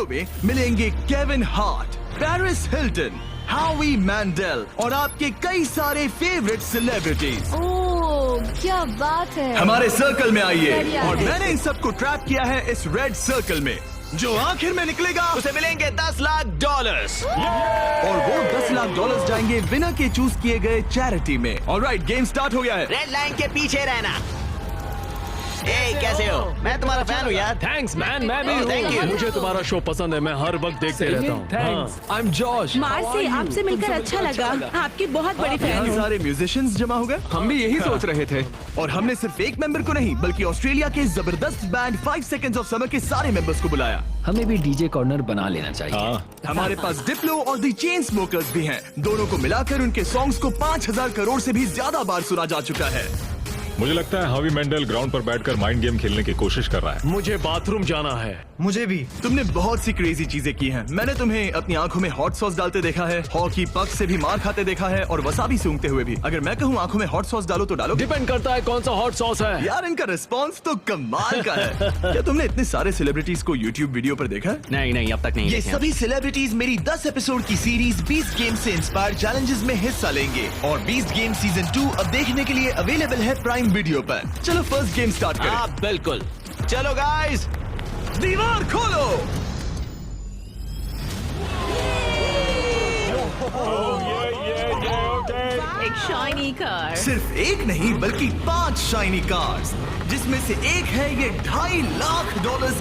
Video में मिलेंगे Kevin Hart, Paris Hilton, हावी मैंडेल और आपके कई सारे फेवरेट सेलिब्रिटीज। ओह क्या बात है। हमारे सर्कल में आइए बढ़िया और है। मैंने इन सबको ट्रैप किया है इस रेड सर्कल में। जो आखिर में निकलेगा उसे मिलेंगे $10 लाख। और वो $10 लाख जाएंगे विनर के चूज किए गए चैरिटी में। ऑलराइट, गेम स्टार्ट हो गया है। रेड लाइन के पीछे रहना। ए, कैसे हो? मैं तुम्हारा फैन हूँ यार। थैंक्स मैन, मैं भी Oh, thank हूँ। you. मुझे तुम्हारा शो पसंद है, मैं हर वक्त देखते रहता हूँ। थैंक्स। I am George. मार्सी, आपसे मिलकर अच्छा लगा। आपकी बहुत बड़ी फैन यहाँ हूँ। सारे म्यूजिशियंस जमा हो गए। हम भी यही सोच रहे थे। और हमने सिर्फ एक मेंबर को नहीं बल्कि ऑस्ट्रेलिया के जबरदस्त बैंड 5 सेकंड्स ऑफ समर के सारे मेंबर्स को बुलाया। हमें भी डीजे कॉर्नर बना लेना चाहिए। हमारे पास डिप्लो और दी चेन स्मोकर्स भी हैं। दोनों को मिलाकर उनके सॉन्ग्स को 5000 करोड़ से भी ज्यादा बार सुना जा चुका है। मुझे लगता है हावी मेंडल ग्राउंड पर बैठकर माइंड गेम खेलने की कोशिश कर रहा है। मुझे बाथरूम जाना है। मुझे भी। तुमने बहुत सी क्रेजी चीजें की हैं। मैंने तुम्हें अपनी आंखों में हॉट सॉस डालते देखा है, हॉकी पक से भी मार खाते देखा है और वसाबी सूंघते हुए भी। अगर मैं कहूँ आंखों में हॉट सॉस डालो तो डालो। डिपेंड करता है कौन सा हॉट सॉस है। यार इनका रिस्पॉन्स तो कमाल का है। क्या तुमने इतने सारे सेलिब्रिटीज को यूट्यूब वीडियो पर देखा है? नहीं, अब तक नहीं ये देखे। सभी सेलिब्रिटीज मेरी 10 एपिसोड की सीरीज 20 गेम से इंस्पायर चैलेंजेस में हिस्सा लेंगे और 20 गेम सीजन 2 अब देखने के लिए अवेलेबल है प्राइम वीडियो पर। चलो फर्स्ट गेम स्टार्ट करें। हाँ बिल्कुल। चलो गाइस, दीवार खोलो। एक शाइनी कार। सिर्फ एक नहीं बल्कि 5 शाइनी कार्स, जिसमें से एक है ये $2.5 लाख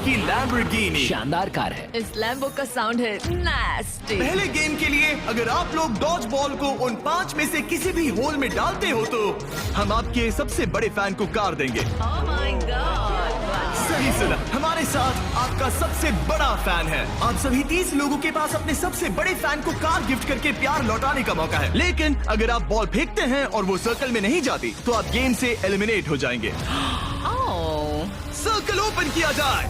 की लैम्बोर्गिनी। शानदार कार है। इस लैम्बो का साउंड है नास्टी। पहले गेम के लिए अगर आप लोग डॉज बॉल को उन 5 में से किसी भी होल में डालते हो तो हम आपके सबसे बड़े फैन को कार देंगे। Oh my God. सही सुना, हमारे साथ आपका सबसे बड़ा फैन है। आप सभी 30 लोगों के पास अपने सबसे बड़े फैन को कार गिफ्ट करके प्यार लौटाने का मौका है। लेकिन अगर आप बॉल फेंकते हैं और वो सर्कल में नहीं जाती तो आप गेम से एलिमिनेट हो जाएंगे। ओह सर्कल ओपन किया जाए।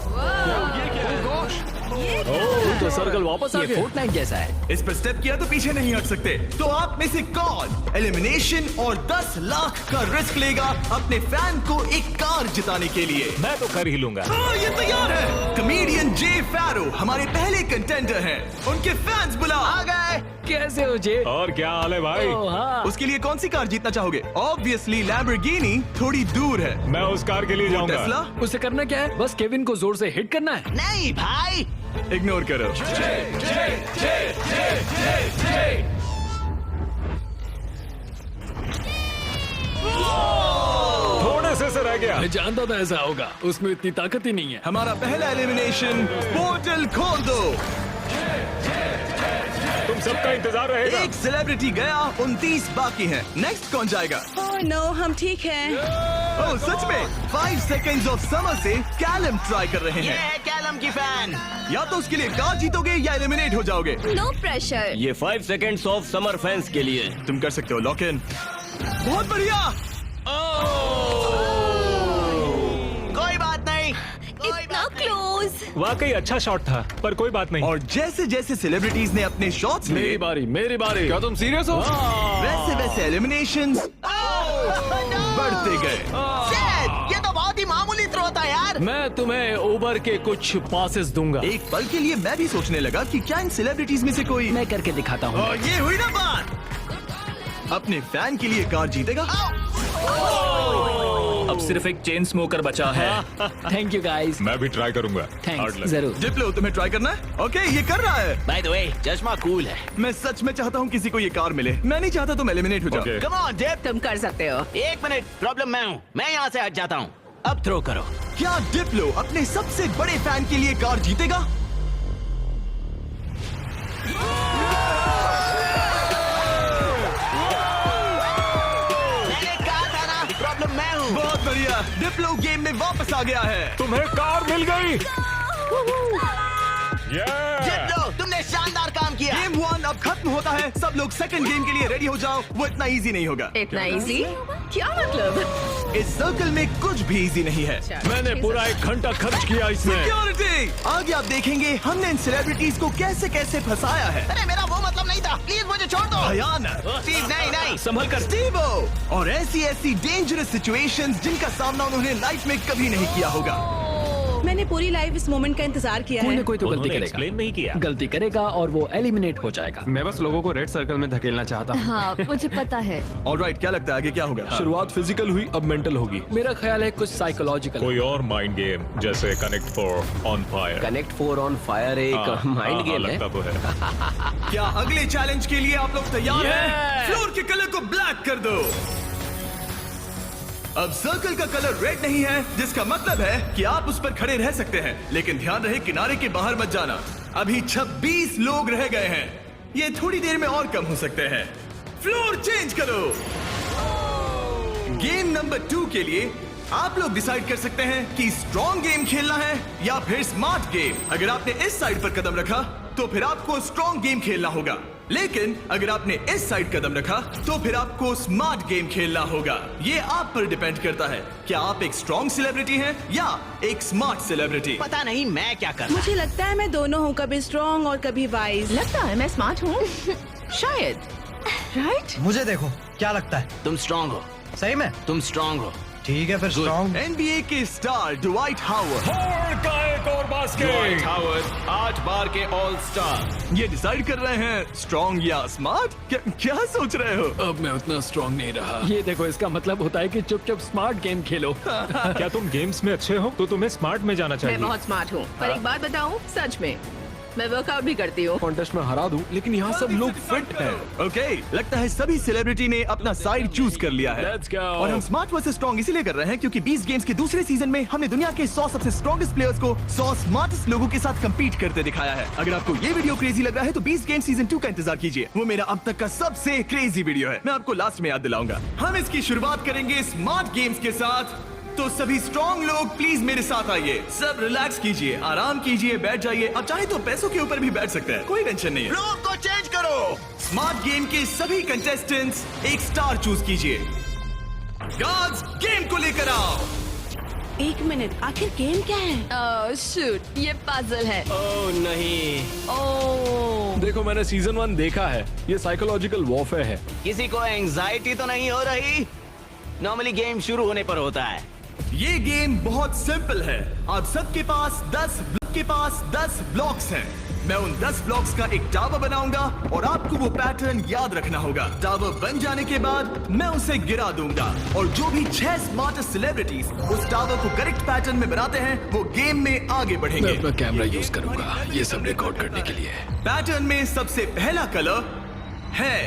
तो सर्कल वापस आ ये गया। फोर्टनाइट जैसा है। इस पर स्टेप किया तो पीछे नहीं हट सकते। तो आप में से कौन एलिमिनेशन और 10 लाख का रिस्क लेगा अपने फैन को एक कार जिताने के लिए? मैं तो कर ही लूंगा। हाँ, ये तैयार है। कमेडियन जे फैरो हमारे पहले कंटेंडर हैं। उनके फैंस बुलाओ। आ गए। कैसे हो जे? और क्या हाल है भाई? हाँ। उसके लिए कौन सी कार जीतना चाहोगे? ऑब्वियसली लैम्बोर्गिनी थोड़ी दूर है। मैं उस कार के लिए जाऊंगा। टेस्ला उसे करना क्या है? बस केविन को जोर से हिट करना है। नहीं भाई, इग्नोर करो। थोड़े से रह गया। मैं जानता था ऐसा होगा, उसमें इतनी ताकत ही नहीं है। हमारा पहला एलिमिनेशन, पोर्टल खोल दो। तुम सबका इंतजार रहेगा। एक सेलिब्रिटी गया, 29 बाकी हैं। नेक्स्ट कौन जाएगा? ओह नो, हम ठीक हैं। ओह सच में 5 सेकंड्स ऑफ समर से कैलम ट्राई कर रहे ये हैं। है कैलम की फैन। या तो उसके लिए कार जीतोगे या एलिमिनेट हो जाओगे। No pressure. ये 5 सेकेंड्स ऑफ समर फैंस के लिए। तुम कर सकते हो लॉक इन। बहुत बढ़िया। कोई बात नहीं। इतना क्लोज। वाकई अच्छा शॉट था, पर कोई बात नहीं। और जैसे जैसे सेलिब्रिटीज ने अपने शॉट्स मेरी लिए, बारी, मेरी बारी। क्या तुम सीरियस हो? वैसे वैसे एलिमिनेशंस बढ़ते गए। Shit, ये तो बहुत ही मामूली थ्रो था यार। मैं तुम्हें उबर के कुछ पासेस दूंगा। एक पल के लिए मैं भी सोचने लगा कि क्या इन सेलिब्रिटीज में से कोई। मैं करके दिखाता हूँ। और ये हुई ना बात। अपने फैन के लिए कार जीतेगा। अब सिर्फ एक चेन स्मोकर बचा है। Thank you guys. मैं भी ट्राई करूंगा। Hard thanks luck। जरूर। डिप्लो तुम्हें ट्राई करना है? ओके, ये कर रहा है। बाय द वे, चश्मा कूल है। मैं सच में चाहता हूँ किसी को ये कार मिले। मैं नहीं चाहता तुम एलिमिनेट हो जाओ। Okay। कम ऑन जेब। तुम कर सकते हो। एक मिनट, प्रॉब्लम मैं हूँ। मैं यहाँ से हट जाता हूँ। अब थ्रो करो। क्या डिप्लो अपने सबसे बड़े फैन के लिए कार जीतेगा? मैंने कहा था ना, प्रॉब्लम मैं हूँ। बहुत बढ़िया, डिप्लो गेम में वापस आ गया है। तुम्हें कार मिल गई। जीत लो, तुमने शानदार काम किया। गेम 1 अब खत्म होता है। सब लोग सेकंड गेम के लिए रेडी हो जाओ। वो इतना इजी नहीं होगा। इतना इजी? क्या मतलब? इस सर्कल में कुछ भी इजी नहीं है। मैंने पूरा 1 घंटा खर्च किया इसमें। सिक्योरिटी, आगे आप देखेंगे हमने इन सेलिब्रिटीज को कैसे कैसे फंसाया है। अरे मेरा वो मतलब नहीं था, प्लीज मुझे छोड़ दो। भयानक। स्टीव, नहीं नहीं। संभल कर। स्टीवो, और ऐसी ऐसी डेंजरस सिचुएशंस जिनका सामना उन्होंने लाइफ में कभी नहीं किया होगा। मैंने मैंने पूरी लाइफ इस मोमेंट का इंतजार किया कोई है। ना कोई तो गलती उन्होंने करेगा, एक्सप्लेन नहीं किया। गलती करेगा और वो एलिमिनेट हो जाएगा। मैं बस लोगों को रेड सर्कल में धकेलना चाहता हूँ। हाँ मुझे पता है। ऑलराइट, क्या लगता है आगे क्या होगा? शुरुआत फिजिकल हुई, अब मेंटल होगी। मेरा ख्याल है कुछ साइकोलॉजिकल। कोई और माइंड गेम जैसे connect for on fire. Connect 4 on fire एक माइंड गेम है। लगता तो है। क्या अगले चैलेंज के लिए आप लोग तैयार हैं? Yeah! फ्लोर के कलर को ब्लैक कर दो। अब सर्कल का कलर रेड नहीं है, जिसका मतलब है कि आप उस पर खड़े रह सकते हैं, लेकिन ध्यान रहे किनारे के बाहर मत जाना। अभी 26 लोग रह गए हैं, ये थोड़ी देर में और कम हो सकते हैं। फ्लोर चेंज करो। गेम नंबर 2 के लिए आप लोग डिसाइड कर सकते हैं कि स्ट्रॉन्ग गेम खेलना है या फिर स्मार्ट गेम। अगर आपने इस साइड पर कदम रखा तो फिर आपको स्ट्रॉन्ग गेम खेलना होगा, लेकिन अगर आपने इस साइड कदम रखा तो फिर आपको स्मार्ट गेम खेलना होगा। ये आप पर डिपेंड करता है, क्या आप एक स्ट्रॉन्ग सेलिब्रिटी हैं या एक स्मार्ट सेलिब्रिटी। पता नहीं मैं क्या कर। मुझे लगता है मैं दोनों हूँ, कभी स्ट्रॉन्ग और कभी वाइज। लगता है मैं स्मार्ट हूँ। शायद। राइट? मुझे देखो, क्या लगता है? तुम स्ट्रांग हो। सही में? तुम स्ट्रांग हो। ठीक है फिर स्ट्रॉन्ग। NBA के स्टार ड्वाइट हावर्ड का एक और बास्केट। 8 बार के ऑल स्टार। ये डिसाइड कर रहे हैं स्ट्रॉन्ग या स्मार्ट। क्या सोच रहे हो? अब मैं उतना स्ट्रांग नहीं रहा। ये देखो, इसका मतलब होता है कि चुपचाप स्मार्ट गेम खेलो। क्या तुम गेम्स में अच्छे हो तो तुम्हें स्मार्ट में जाना मैं चाहिए। बहुत स्मार्ट हूँ, पर एक बात बताऊँ, सच में मैं वर्कआउट भी करती हूँ। कॉन्टेस्ट में हरा दूं, लेकिन यहाँ सब लोग फिट हैं। ओके, लगता है सभी सेलिब्रिटी ने अपना साइड चूज कर लिया है। Let's go. और हम स्मार्ट वर्सेस स्ट्रॉन्ग इसीलिए कर रहे हैं क्योंकि 20 गेम्स के दूसरे सीजन में हमने दुनिया के 100 सबसे स्ट्रॉन्गेस्ट प्लेयर्स को 100 स्मार्टेस्ट लोगों के साथ compete करते दिखाया है। अगर आपको ये वीडियो क्रेजी लग रहा है तो 20 गेम सीजन 2 का इंतजार कीजिए। वो मेरा अब तक का सबसे क्रेजी वीडियो है, मैं आपको लास्ट में याद दिलाऊंगा। हम इसकी शुरुआत करेंगे स्मार्ट गेम्स के साथ, तो सभी स्ट्रॉन्ग लोग प्लीज मेरे साथ आइए। सब रिलैक्स कीजिए, आराम कीजिए, बैठ जाइए। अब चाहे तो पैसों के ऊपर भी बैठ सकते हैं, कोई टेंशन नहीं है। लोग को चेंज करो। स्मार्ट गेम के सभी कंटेस्टेंट्स एक स्टार चूज कीजिए। गार्ड्स, गेम को लेकर आओ। एक मिनट, आखिर गेम क्या है? शूट, ये पजल है। ओह नहीं। ओह देखो, मैंने सीजन 1 देखा है, ये साइकोलॉजिकल वॉरफेयर है। किसी को एंजाइटी तो नहीं हो रही? नॉर्मली गेम शुरू होने पर होता है। ये गेम बहुत सिंपल है। आप सबके पास 10 ब्लॉक्स हैं। मैं उन 10 ब्लॉक्स का एक टावर बनाऊंगा और आपको वो पैटर्न याद रखना होगा। टावर बन जाने के बाद मैं उसे गिरा दूंगा और जो भी 6 स्मार्टेस्ट सेलिब्रिटीज उस टावर को करेक्ट पैटर्न में बनाते हैं वो गेम में आगे मैं बढ़ेंगे। अपना कैमरा यूज करूंगा ये सब रिकॉर्ड करने के लिए। पैटर्न में सबसे पहला कलर है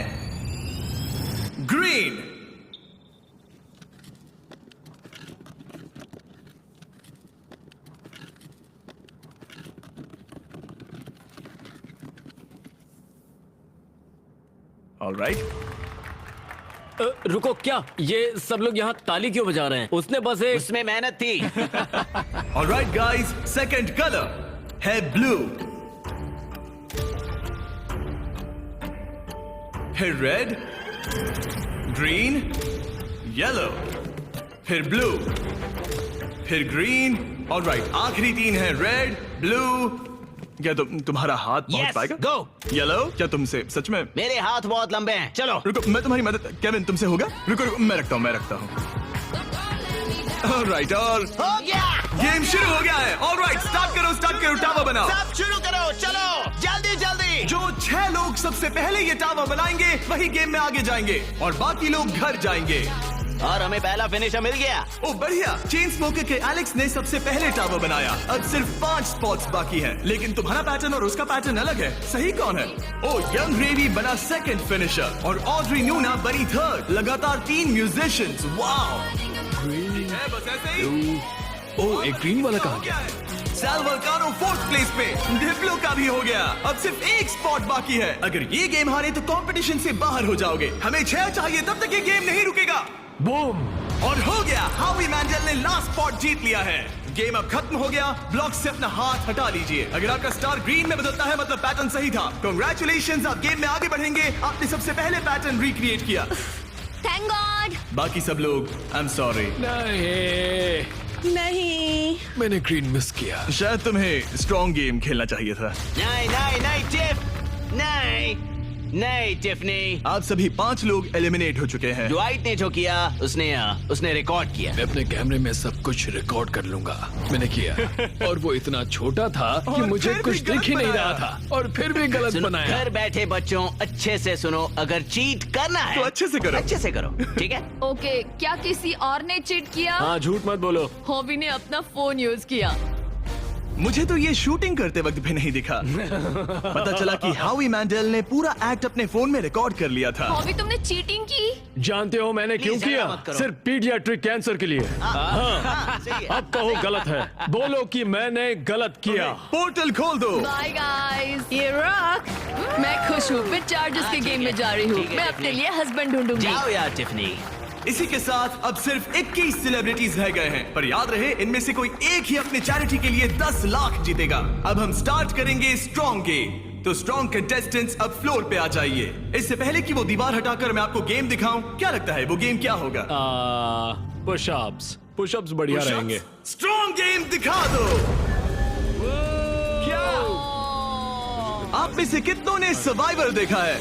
ग्रीन। ऑलराइट, रुको, क्या ये सब लोग यहाँ ताली क्यों बजा रहे हैं? उसने बस एक उसमें मेहनत थी। ऑलराइट गाइस, सेकंड कलर है ब्लू, फिर रेड, ग्रीन, येलो, फिर ब्लू, फिर ग्रीन। ऑलराइट, आखिरी 3 है रेड, ब्लू। क्या तुम्हारा हाथ पहुंच Yes, पाएगा? go. येलो, क्या तुमसे सच में? मेरे हाथ बहुत लंबे हैं। चलो। रुको, मैं तुम्हारी मदद। केविन, तुमसे होगा? रुको, मैं रखता हूँ। ऑलराइट, और हो गया। गेम शुरू हो गया है। ऑलराइट, स्टार्ट करो, टावर बनाओ। सब शुरू करो, चलो जल्दी जल्दी। जो 6 लोग सबसे पहले ये टावर बनाएंगे वही गेम में आगे जाएंगे और बाकी लोग घर जाएंगे। और हमें पहला फिनिशर मिल गया। ओ बढ़िया, चेन स्मोकर के एलेक्स ने सबसे पहले टावर बनाया। अब सिर्फ 5 स्पॉट्स बाकी हैं, लेकिन तुम्हारा पैटर्न और उसका पैटर्न अलग है। सही कौन है? ओ, यंग रेवी बना सेकंड फिनिशर और ऑड्री न्यूना बनी थर्ड। लगातार 3 म्यूजिशियंस। वाओ, बस ऐसे ही। ओ, एक ग्रीन वाला कहाँ गया? सैल वल्कानो 4th प्लेस पे। डिप्लो का भी हो गया। अब सिर्फ 1 स्पॉट बाकी है। अगर ये गेम हारे तो कंपटीशन से बाहर हो जाओगे। हमें 6 चाहिए, तब तक ये गेम नहीं रुकेगा। बूम! और हो गया, हावी मैंडल ने लास्ट स्पॉट जीत लिया है। गेम अब खत्म हो गया। ब्लॉक से अपना हाथ हटा लीजिए। अगर आपका स्टार ग्रीन में बदलता है मतलब पैटर्न सही था। कांग्रेचुलेशंस, आप गेम में आगे बढ़ेंगे। आपने सबसे पहले पैटर्न रिक्रिएट किया। Thank God. बाकी सब लोग, आई एम सॉरी। नहीं, मैंने ग्रीन मिस किया। शायद तुम्हें स्ट्रॉन्ग गेम खेलना चाहिए था। नहीं नहीं नहीं चिप, नहीं। नहीं टिफनी, आप सभी 5 लोग एलिमिनेट हो चुके हैं। ड्वाइट ने जो किया उसने रिकॉर्ड किया। मैं अपने कैमरे में सब कुछ रिकॉर्ड कर लूंगा। मैंने किया और वो इतना छोटा था कि और मुझे फिर कुछ भी दिख ही गलत नहीं रहा बनाया। था और फिर भी गलत सुनो, बनाया। घर बैठे बच्चों अच्छे से सुनो, अगर चीट करना है तो अच्छे से करो। अच्छे से करो, ठीक है? ओके, क्या किसी और ने चीट किया? हाँ, झूठ मत बोलो। हॉबी ने अपना फोन यूज किया। मुझे तो ये शूटिंग करते वक्त भी नहीं दिखा। पता चला कि हावी मैंडल ने पूरा एक्ट अपने फोन में रिकॉर्ड कर लिया था। हॉबी, तुमने चीटिंग की? जानते हो मैंने क्यों Please, किया? ऐसा मत करो। सिर्फ पीडियाट्रिक कैंसर के लिए। हाँ, सही है। अब कहो गलत है। बोलो कि मैंने गलत किया। पोर्टल खोल दो। Bye guys. ये रॉक। मैं खुश हूँ, मैं चार्जर्स के गेम में जा रही हूँ। ठीक है, मैं ठीक अपने है। लिए हस्बैंड ढूंढूंगी। जाओ यार टिफनी। इसी के साथ अब सिर्फ 21 सेलिब्रिटीज रह गए हैं, पर याद रहे इनमें से कोई एक ही अपने चैरिटी के लिए 10 लाख जीतेगा। अब हम स्टार्ट करेंगे स्ट्रॉन्ग गेम। तो स्ट्रॉन्ग कंटेस्टेंट्स अब फ्लोर पे आ जाइए। इससे पहले कि वो दीवार हटाकर मैं आपको गेम दिखाऊं, क्या लगता है वो गेम क्या होगा? पुशअप्स। पुशअप्स बढ़िया रहेंगे। स्ट्रॉन्ग गेम दिखा दो। क्या आप में से कितनों ने सर्वाइवर देखा है?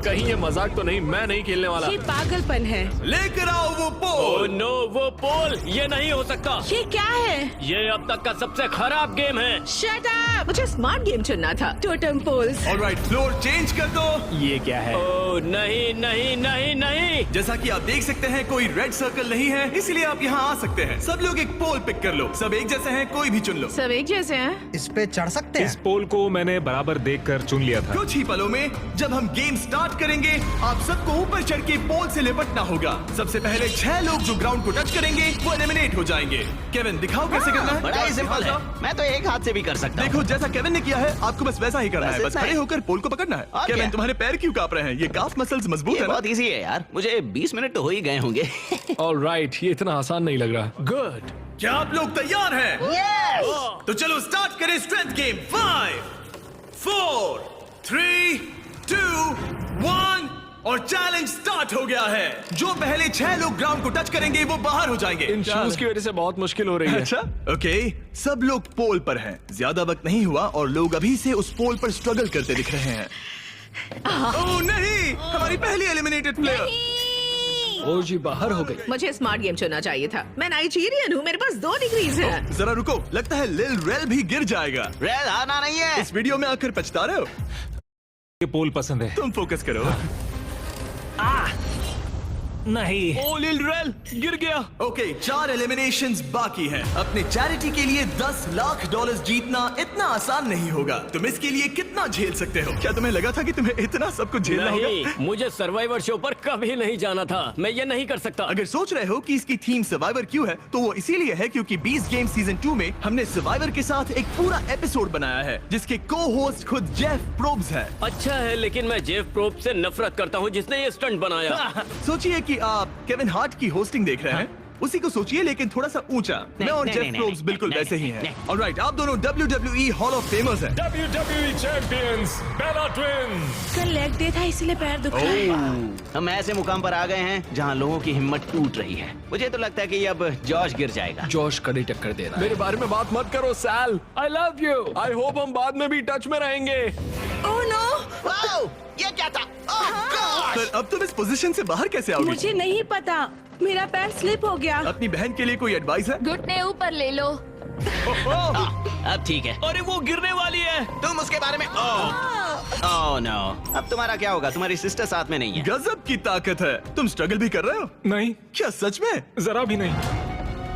कहीं ये मजाक तो नहीं, मैं नहीं खेलने वाला। ये पागलपन है। लेकर आओ वो ओह पोल। नो, वो पोल, ये नहीं हो सकता। ये क्या है? ये अब तक का सबसे खराब गेम है। Shut up. मुझे स्मार्ट गेम चुनना था। Totem poles. Alright, floor change कर दो। ये क्या है? ओह नहीं नहीं नहीं नहीं। जैसा कि आप देख सकते हैं कोई रेड सर्कल नहीं है, इसलिए आप यहाँ आ सकते हैं। सब लोग एक पोल पिक कर लो। सब एक जैसे हैं, कोई भी चुन लो। सब एक जैसे हैं। इस पे चढ़ सकते इस हैं? पोल को मैंने बराबर देखकर चुन लिया था। कुछ ही पलों में जब हम गेम स्टार्ट करेंगे, आप सबको ऊपर चढ़ के पोल से लिपटना होगा। सबसे पहले 6 लोग जो ग्राउंड को टच करेंगे वो एलिमिनेट हो जाएंगे। केविन, दिखाओ कैसे करना है। बड़ा ही सिंपल है, मैं तो एक हाथ से भी कर सकता हूँ। देखो जैसा केविन ने किया है, आपको बस वैसा ही करना बस है। बस इतना खड़े ही। होकर पोल को पकड़ना है। और केविन, क्या? तुम्हारे पैर क्यों कांप रहे हैं? ये काफ मसल्स मजबूत ये है ना? बहुत इजी है यार, मुझे 20 मिनट तो हो ही गए होंगे। ऑलराइट, ये इतना आसान नहीं लग रहा। गुड। क्या आप लोग तैयार हैं? तो चलो स्टार्ट करें स्ट्रेंथ गेम। 5, 4, 3, 2, 1 और चैलेंज स्टार्ट हो गया है। जो पहले 6 लोग ग्राउंड को टच करेंगे वो बाहर हो जाएंगे। इन शूज की वजह से बहुत मुश्किल हो रही है। अच्छा, ओके, सब लोग पोल पर हैं। ज्यादा वक्त नहीं हुआ और लोग अभी से उस पोल पर स्ट्रगल करते दिख रहे हैं। ओह नहीं, हमारी पहली एलिमिनेटेड प्लेयर। ओ जी, बाहर हो गई। मुझे स्मार्ट गेम चुनना चाहिए था। मैं नाइजीरियन हूँ, मेरे पास 2 डिग्रीज हैं। जरा रुको, लगता है लिल रेल भी गिर जाएगा। रेल हारना नहीं है। इस वीडियो में आकर पछता रहे हो? ये पोल पसंद है। तुम फोकस करो। नहीं। ओ लिल रेल गिर गया। ओके, 4 एलिमिनेशंस बाकी हैं। अपने चैरिटी के लिए $10 लाख जीतना इतना आसान नहीं होगा। तुम इसके लिए कितना झेल सकते हो? क्या तुम्हें लगा था कि तुम्हें इतना सब कुछ झेलना होगा? नहीं, मुझे सर्वाइवर शो पर कभी नहीं जाना था। मैं ये नहीं कर सकता। अगर सोच रहे हो कि इसकी थीम सर्वाइवर क्यों है, तो वो इसीलिए है क्योंकि 20 गेम सीजन 2 में हमने सर्वाइवर के साथ एक पूरा एपिसोड बनाया है जिसके को होस्ट खुद जेफ प्रोब्स है। अच्छा है, लेकिन मैं जेफ प्रोब से नफरत करता हूँ जिसने ये स्टंट बनाया। सोचिए कि आप केविन हार्ट की होस्टिंग देख रहे हैं, उसी को सोचिए लेकिन थोड़ा सा ऊंचा। मैं और नहीं, जेफ नहीं, प्रोब्स नहीं, बिल्कुल नहीं, वैसे ही नहीं, हैं। ऑलराइट, आप दोनों WWE हॉल ऑफ फेमर्स हैं। WWE चैंपियंस बेला ट्विन्स। कल लेग डे था इसलिए पैर दुख रहा है। हम ऐसे मुकाम पर आ गए हैं जहाँ लोगों की हिम्मत टूट रही है। मुझे तो लगता है कि अब जॉश गिर जाएगा। जॉश कड़ी टक्कर दे रहा है। मेरे बारे में बात मत करो Sal. I love you. I hope हम बाद में भी टच में रहेंगे। ओह नो, वाओ, ये क्या था? ओह गॉड! पर अब तुम इस पोजीशन से बाहर कैसे आओगे? मुझे नहीं पता, मेरा पैर स्लिप हो गया। अपनी बहन के लिए कोई एडवाइस है? घुटने ऊपर ले लो। अब ठीक है। अरे वो गिरने वाली है। तुम उसके बारे में ओह नो। अब तुम्हारा क्या होगा? तुम्हारी सिस्टर साथ में नहीं है। गजब की ताकत है। तुम स्ट्रगल भी कर रहे हो? नहीं, क्या सच में? जरा भी नहीं।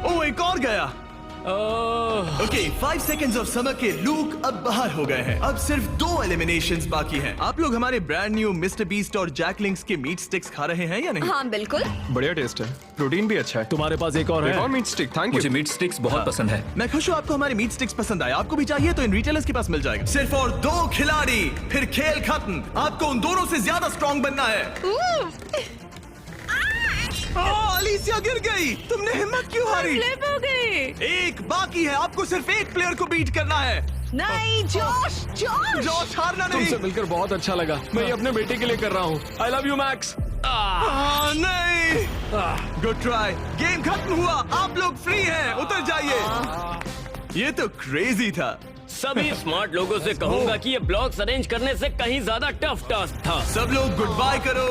ओह, एक और गया। ओके, 5 सेकंड्स ऑफ समर के लूक अब बाहर हो गए हैं। अब सिर्फ 2 एलिमिनेशंस बाकी हैं। आप लोग हमारे ब्रांड न्यू मिस्टर बीस्ट और जैक लिंक्स के मीट स्टिक्स खा रहे हैं या नहीं? हाँ बिल्कुल। बढ़िया टेस्ट है, प्रोटीन भी अच्छा है। तुम्हारे पास एक और एक और है? Meat stick, thank you. मुझे मीट स्टिक्स बहुत पसंद है। मैं खुश हूँ आपको हमारे मीट स्टिक्स पसंद आए। आपको भी चाहिए तो इन रिटेलर्स के पास मिल जाएगा। सिर्फ और 2 खिलाड़ी, फिर खेल खत्म। आपको उन दोनों से ज्यादा स्ट्रॉन्ग बनना है। अलीसिया गिर गई। तुमने हिम्मत क्यों हारी? स्लिप हो गई। एक बाकी है, आपको सिर्फ एक प्लेयर को बीट करना है। नहीं, जॉश, जॉश। जॉश, हारना तुमसे नहीं। मिलकर बहुत अच्छा लगा। मैं ये अपने बेटे के लिए कर रहा हूँ। आई लव यू मैक्स। नहीं, गुड ट्राई। गेम खत्म हुआ, आप लोग फ्री हैं, उतर जाइए। ये तो क्रेजी था। सभी स्मार्ट लोगों से कहूंगा कि ये ब्लॉक्स अरेंज करने से कहीं ज्यादा टफ टास्क था। सब लोग गुड बाय करो।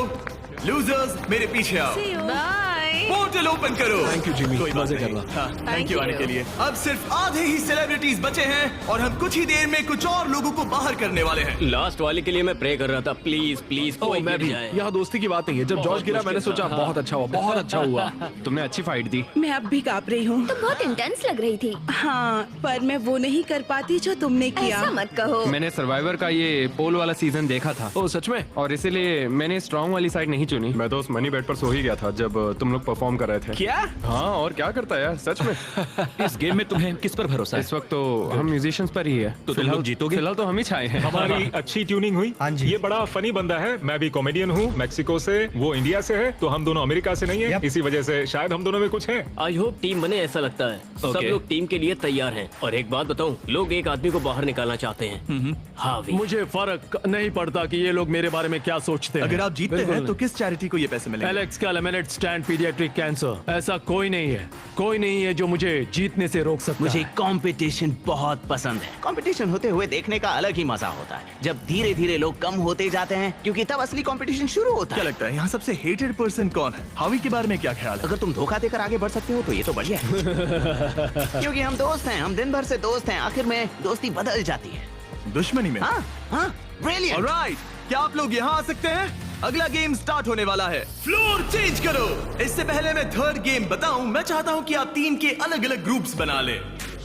लूजर्स मेरे पीछे आओ। बाय। पोर्टल ओपन करो। थैंक यू जिमी, कोई बात मजे नहीं। करना। हाँ, थैंक यू you. आने के लिए। अब सिर्फ आधे ही सेलिब्रिटीज बचे हैं और हम कुछ ही देर में कुछ और लोगों को बाहर करने वाले हैं। लास्ट वाले के लिए मैं प्रे कर रहा था, प्लीज प्लीज कोई मैं गिर भी। जाए। यहाँ दोस्ती की बात नहीं है। जब जॉर्ज गिरा मैंने सोचा बहुत अच्छा हुआ, बहुत अच्छा हुआ। तुमने अच्छी फाइट दी। मैं अब भी कांप रही हूँ। बहुत इंटेंस लग रही थी। हाँ, पर मैं वो नहीं कर पाती जो तुमने किया। ऐसा मत कहो। मैंने सर्वाइवर का ये पोल वाला सीजन देखा था ओ सच में? और इसीलिए मैंने स्ट्रांग वाली साइड नहीं चुनी। मैं तो उस मनी बेड पर सो ही गया था जब तुम लोग परफॉर्म कर रहे थे। क्या? हाँ, और क्या करता है यार, सच में। इस गेम में तुम्हें किस पर भरोसा है? इस वक्त तो हम म्यूजिशियंस पर ही है। तो तुम लोग जीतोगे? फिलहाल तो हम ही छाए हैं। हमारी अच्छी ट्यूनिंग हुई। हाँ जी। ये बड़ा फनी बंदा है। मैं भी कॉमेडियन हूँ, मैक्सिको से, वो इंडिया से है, तो हम दोनों अमेरिका से नहीं है। Yep. इसी वजह से शायद हम दोनों में कुछ है। आई होप टीम बने, ऐसा लगता है। सब Okay. लोग टीम के लिए तैयार हैं। और एक बात बताऊं, लोग एक आदमी को बाहर निकालना चाहते हैं। हावी। मुझे फर्क नहीं पड़ता कि ये लोग मेरे बारे में क्या सोचते हैं। अगर आप जीतते हैं तो किस चैरिटी को ये पैसे मिलेंगे? एलेक्स का लेमिनेट स्टैंड पीडियाट्रिक कैंसर। ऐसा कोई नहीं है, कोई नहीं है जो मुझे जीतने से रोक सकता मुझे है। कंपटीशन बहुत पसंद है। कंपटीशन होते हुए देखने का अलग ही मजा होता है। जब धीरे धीरे लोग कम होते जाते हैं, क्योंकि तब असली कंपटीशन शुरू होता क्या है। लगता है यहाँ सबसे हेटेड पर्सन कौन है? हावी के बारे में क्या ख्याल है? अगर तुम धोखा देकर आगे बढ़ सकते हो तो ये तो बढ़िया है। क्योंकि हम दोस्त हैं, हम दिन भर से दोस्त हैं, आखिर में दोस्ती बदल जाती है। दुश्मनी में। हाँ हाँ, ब्रिलियंट। ऑलराइट, क्या आप लोग यहाँ आ सकते हैं? अगला गेम स्टार्ट होने वाला है। फ्लोर चेंज करो। इससे पहले मैं थर्ड गेम बताऊं, मैं चाहता हूं कि आप टीम के अलग अलग ग्रुप्स बना लें।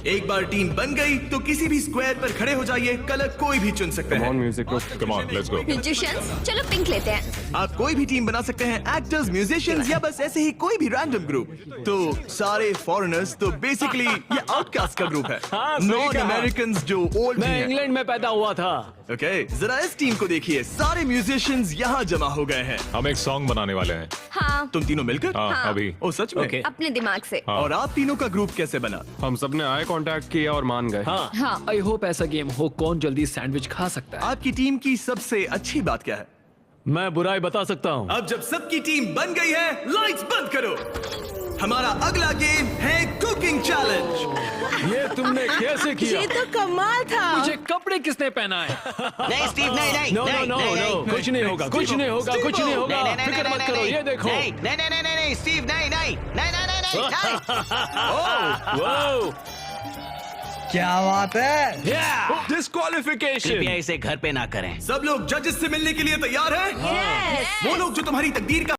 एक बार टीम बन गई तो किसी भी स्क्वायर पर खड़े हो जाइए। कलर कोई भी चुन सकते हैं। म्यूजिक को come on, let's go. Musicians, चलो पिंक लेते हैं। आप कोई भी टीम बना सकते हैं, एक्टर्स, म्यूजिशियंस या बस ऐसे ही कोई भी रैंडम ग्रुप। तो सारे फॉरेनर्स, तो बेसिकली ये आउटकास्ट का ग्रुप है। नॉन अमेरिकन जो ओल्ड मैं इंग्लैंड में पैदा हुआ था। ओके, जरा इस टीम को देखिए। सारे म्यूजिशियंस यहाँ जमा हो गए हैं। हम एक सॉन्ग बनाने वाले हैं। हाँ, तुम तीनों मिलकर? हाँ, अभी। ओ सच में? Okay. अपने दिमाग से। और आप तीनों का ग्रुप कैसे बना? हम सब ने आई कांटेक्ट किया और मान गए। हाँ, हाँ, आई होप ऐसा गेम हो कौन जल्दी सैंडविच खा सकता है। आपकी टीम की सबसे अच्छी बात क्या है? मैं बुराई बता सकता हूँ। अब जब सबकी टीम बन गई है, लाइट्स बंद करो। हमारा अगला गेम है कुकिंग चैलेंज। ये तुमने कैसे किया? ये तो कमाल था। मुझे कपड़े किसने पहना है? नहीं स्टीव, नहीं नहीं नो नो नहीं, नो नहीं, नो, नहीं। कुछ नहीं होगा, कुछ नहीं होगा, कुछ नहीं होगा। नहीं, नहीं, फिक्र नहीं, मत नहीं, करो, नहीं, ये देखो। नहीं नहीं नहीं नहीं नहीं स्टीव, नहीं नहीं नहीं नहीं नहीं नहीं। वाओ, क्या बात है? डिस्क्वालिफिकेशन। कृपया इसे घर पे ना करें। सब लोग जजेस से मिलने के लिए तैयार हैं? वो लोग जो तुम्हारी तकदीर का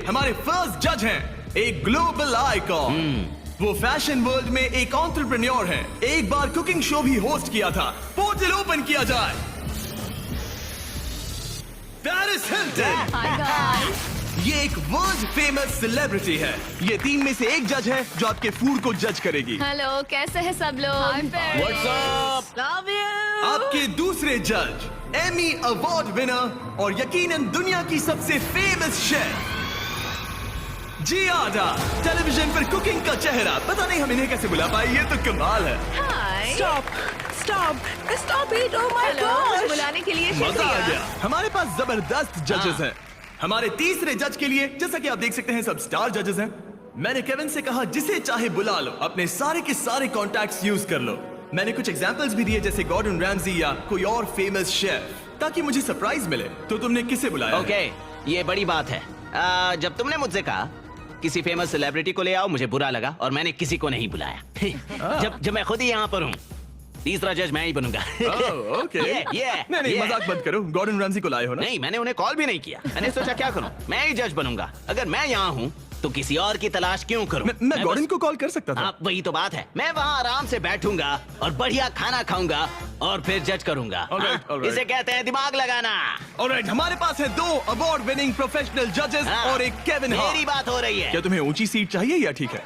हमारे फर्स्ट जज हैं, एक ग्लोबल आइकॉन। वो फैशन वर्ल्ड में एक एंटरप्रेन्योर हैं। एक बार कुकिंग शो भी होस्ट किया था। पोर्टल ओपन किया जाए। Paris Hilton. Hi guys. ये एक वर्ल्ड फेमस सेलिब्रिटी है। ये टीम में से एक जज है जो आपके फूड को जज करेगी। हेलो, कैसे हैं सब लोग? What's up? Love you. आपके दूसरे जज, एमी अवार्ड विनर और यकीनन दुनिया की सबसे फेमस शेफ जियादा, टेलीविजन पर कुकिंग का चेहरा। पता नहीं हम इन्हें कैसे बुला पाए, ये तो कमाल है। Hi. Stop stop stop it. Oh my hello, मुझे गॉड। बुलाने के लिए मजा आ शुक्रिया। गया। हमारे पास जबरदस्त जजेस हैं। हमारे तीसरे जज के लिए, जैसा कि आप देख सकते हैं, सब स्टार जजेस हैं। मैंने केविन से कहा जिसे चाहे बुला लो, अपने सारे के सारे कॉन्टैक्ट्स यूज कर लो। मैंने कुछ एग्जांपल्स भी दिए, जैसे गॉर्डन रैमजी या कोई और फेमस शेफ, ताकि मुझे सरप्राइज मिले। तो तुमने किसे बुलाया? ओके, ये बड़ी बात है। जब तुमने मुझसे कहा किसी फेमस सेलिब्रिटी को ले आओ, मुझे बुरा लगा और मैंने किसी को नहीं बुलाया। जब मैं खुद ही यहाँ पर हूँ, तीसरा जज मैं ही बनूंगा। ओके। नहीं yeah. मजाक बंद करो। गॉर्डन रैमजी को लाए हो ना? नहीं, मैंने उन्हें कॉल भी नहीं किया। मैंने सोचा क्या करूं, मैं ही जज बनूंगा। अगर मैं यहाँ हूँ तो किसी और की तलाश क्यों करूं? मैं गॉर्डन को कॉल कर सकता था। हाँ, वही तो बात है। मैं वहाँ आराम से बैठूंगा और बढ़िया खाना खाऊंगा और फिर जज करूंगा। Alright, alright. इसे कहते हैं दिमाग लगाना। ऑलराइट, हमारे पास है 2 अवार्ड विनिंग प्रोफेशनल जजेस हाँ, और एक केविन हार्ट। मेरी बात हो रही है। क्या तुम्हें ऊंची सीट चाहिए या ठीक है?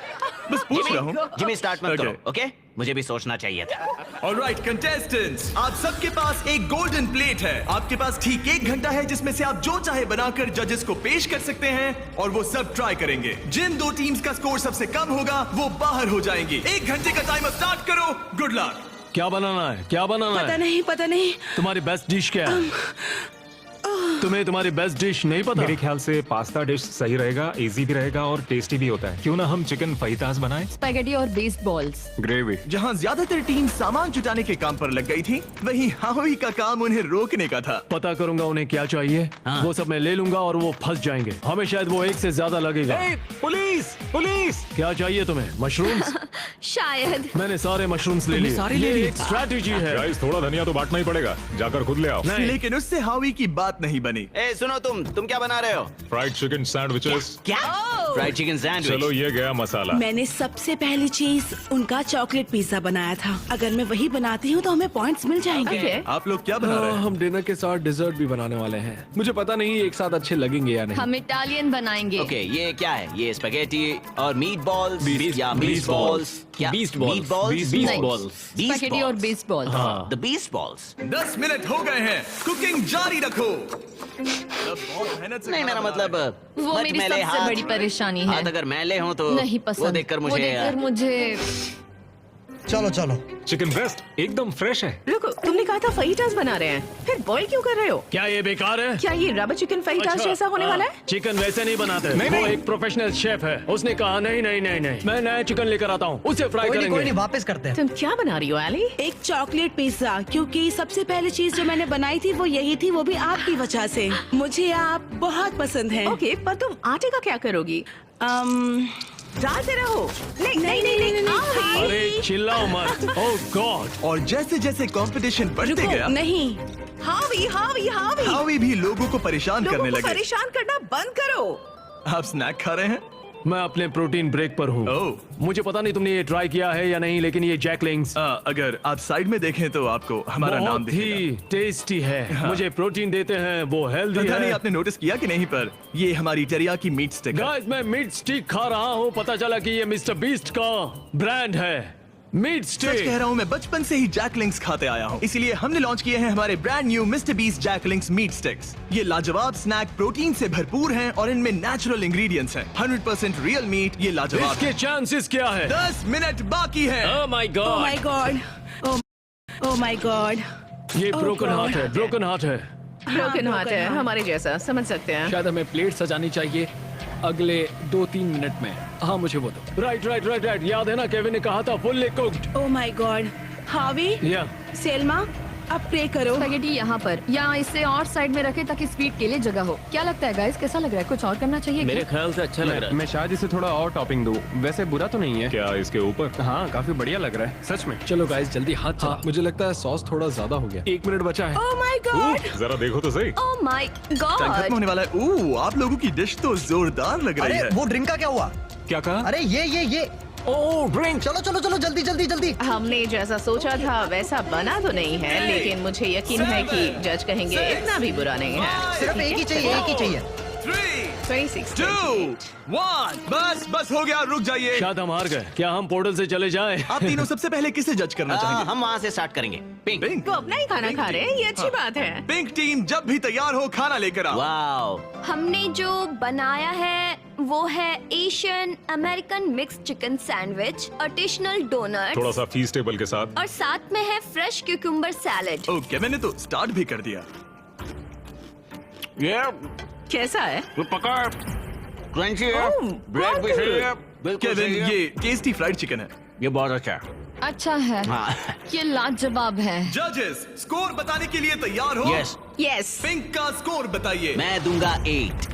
बस पूछ रहा हूँ। जिमी स्टार्ट मत Okay. करो, ओके? मुझे भी सोचना चाहिए था। ऑलराइट कंटेस्टेंट्स, आप सबके पास एक गोल्डन प्लेट है। आपके पास ठीक 1 घंटा है जिसमें से आप जो चाहे बनाकर जजेस को पेश कर सकते हैं और वो सब ट्राई करेंगे। जिन 2 टीम्स का स्कोर सबसे कम होगा वो बाहर हो जाएंगी। 1 घंटे का टाइमर स्टार्ट करो। Good luck. क्या बनाना है? क्या बनाना पता है? नहीं, पता नहीं। तुम्हारी बेस्ट डिश क्या है? तुम्हें तुम्हारी बेस्ट डिश नहीं पता? मेरे ख्याल से पास्ता डिश सही रहेगा, इजी भी रहेगा और टेस्टी भी होता है। क्यों ना हम चिकन फाइतास बनाएं? स्पैगेटी और बेस्ड बॉल्स। ग्रेवी। जहाँ ज्यादातर टीम सामान जुटाने के काम पर लग गई थी, वहीं हावी का काम उन्हें रोकने का था। पता करूंगा उन्हें क्या चाहिए। वो सब मैं ले लूंगा और वो फंस जाएंगे। हमें शायद वो एक से ज्यादा लगेगा। Police police! क्या चाहिए तुम्हें? मशरूम्स? शायद। मैंने सारे मशरूम्स ले लिए। ये एक स्ट्रैटेजी है। गाइस, थोड़ा धनिया तो बांटना ही पड़ेगा। जाकर खुद ले आओ। नहीं। लेकिन उससे हावी की बात नहीं बनी। ए सुनो, तुम क्या बना रहे हो? Fried chicken sandwiches. क्या? Fried chicken sandwich. चलो ये गया मसाला। मैंने सबसे पहली चीज उनका चॉकलेट पिज्जा बनाया था। अगर मैं वही बनाती हूँ तो हमें पॉइंट्स मिल जाएंगे। आप लोग क्या बना रहे हैं? हम डिनर के साथ डिजर्ट भी बनाने वाले हैं। मुझे पता नहीं एक साथ अच्छे लगेंगे या नहीं। हम इटालियन बनाएंगे। ओके, ये क्या है? ये स्पैगेटी और मीट बॉल्स या Beast मीट बॉल्स? क्या? Beast balls. Meat balls? Beast balls. Spaghetti और Beast balls. The Beast balls. 10 minute हो गए हैं, कुकिंग जारी रखो। अब बहुत मेहनत से नहीं, खाना मेरा बना मतलब रहे हैं। वो मत मेरी मैले सबसे हाथ- बड़ी परेशानी है। हाथ अगर मैले हों तो नहीं पसंद। वो देखकर मुझे चलो चलो। चिकन ब्रेस्ट एकदम फ्रेश है। रुको, तुमने कहा था फाइटास बना रहे हैं, फिर बॉईल क्यों कर रहे हो? क्या ये बेकार है? क्या ये रबर चिकन फाइटास जैसा होने वाला है? चिकन वैसे नहीं बनाते। वो एक प्रोफेशनल शेफ है। उसने कहा नहीं नहीं नहीं नहीं, मैं नया चिकन लेकर आता हूँ, उसे फ्राई कोई करेंगे। नहीं, वापस करते हैं। तुम क्या बना रही हो एली? एक चॉकलेट पिज्जा, क्योंकि सबसे पहली चीज जो मैंने बनाई थी वो यही थी, वो भी आपकी वजह से। मुझे आप बहुत पसंद हैं। ओके, पर तुम आटे का क्या करोगी? डालते रहो। नहीं नहीं नहीं नहीं, नहीं। अरे चिल्लाओ मत। ओह गॉड। और जैसे जैसे कंपटीशन बढ़ते रुको, गया, नहीं। हावी हावी हावी। हावी भी लोगों को परेशान लोगों करने को लगे। परेशान करना बंद करो। आप स्नैक खा रहे हैं? मैं अपने प्रोटीन ब्रेक पर हूँ। ओह। मुझे पता नहीं तुमने ये ट्राई किया है या नहीं, लेकिन ये जैकलिंग्स अगर आप साइड में देखें तो आपको हमारा नाम बहुत ही दिखेगा। टेस्टी है। मुझे प्रोटीन देते हैं, वो हेल्दी पता नहीं है। आपने नोटिस किया कि नहीं, पर ये हमारी टेरियाकी मीट स्टिक है। गाइस, मैं मीट स्टिक खा रहा हूँ। पता चला कि ये मिस्टर बीस्ट का ब्रांड है। मीट सच कह स्टिक। रहा हूँ, मैं बचपन से ही जैकलिंग्स खाते आया हूँ, इसीलिए हमने लॉन्च किए हैं हमारे brand new Mister Beast Jack Link's meat sticks. ये लाजवाब स्नैक प्रोटीन से भरपूर हैं और इनमें नेचुरल इंग्रेडिएंट्स हैं। 100% रियल मीट। ये लाजवाब इसके है। चांसेस क्या है? 10 मिनट बाकी है। Oh my oh god. My God, oh my God. ये ब्रोकन हार्ट है, ब्रोकन हार्ट है। ब्रोकन हार्ट है, broken हमारे जैसा, समझ सकते हैं। शायद हमें प्लेट सजानी चाहिए अगले 2-3 मिनट में। हाँ, मुझे वो दो। Right right right right. याद है ना, केविन ने कहा था fully cooked. Oh my God. हावी, या सेल्मा, अब प्रे करो। स्पैगेटी यहाँ पर, या इसे और साइड में रखे ताकि स्पीड के लिए जगह हो। क्या लगता है गाइस, कैसा लग रहा है? कुछ और करना चाहिए मेरे क्या? ख्याल से अच्छा लग रहा है। मैं शायद इसे थोड़ा और टॉपिंग दूं। वैसे बुरा तो नहीं है। क्या इसके ऊपर? हाँ, काफी बढ़िया लग रहा है सच में। चलो गाइस, जल्दी हाथ चला। मुझे लगता है सॉस थोड़ा ज्यादा हो गया। 1 मिनट बचा है। Oh my God. जरा देखो तो सही। ओह माय टाइम खत्म गॉड। होने वाला है। ओह, आप लोगों की डिश तो जोरदार लग रही अरे है। वो ड्रिंक का क्या हुआ? क्या कहा? अरे ये ओह ड्रिंक। चलो चलो चलो, जल्दी जल्दी जल्दी। हमने जैसा सोचा था वैसा बना तो नहीं है, लेकिन मुझे यकीन है कि जज कहेंगे इतना भी बुरा नहीं है। सिर्फ एक ही चाहिए, एक ही चाहिए। 3, 26, 2, 1, बस हो गया, रुक जाइए। शायद हम हार गए। क्या हम पोर्टल से चले जाएं? आप तीनों सबसे पहले किसे जज करना चाहेंगे? हम वहाँ से स्टार्ट करेंगे। पिंक। पिंक। वो अपना ही खाना खा रहे हैं, ये अच्छी बात है। पिंक टीम जब भी तैयार हो, खाना लेकर आओ। वाओ। हमने जो बनाया है वो है Asian American mix chicken sandwich, additional doughnuts थोड़ा सा फीस टेबल के साथ। और साथ में है फ्रेश क्यूकम्बर सैलेड। ओके, मैंने तो स्टार्ट भी कर दिया। ये कैसा है? पकड़। क्रंची है। ब्रेड भी सही है। बिल्कुल केविन, सही है। ये टेस्टी फ्राइड चिकन है। ये बहुत अच्छा है। अच्छा है, हाँ। ये लाजवाब है। जजेस, स्कोर बताने के लिए तैयार हो? यस। यस। पिंक का स्कोर बताइए। मैं दूंगा 8।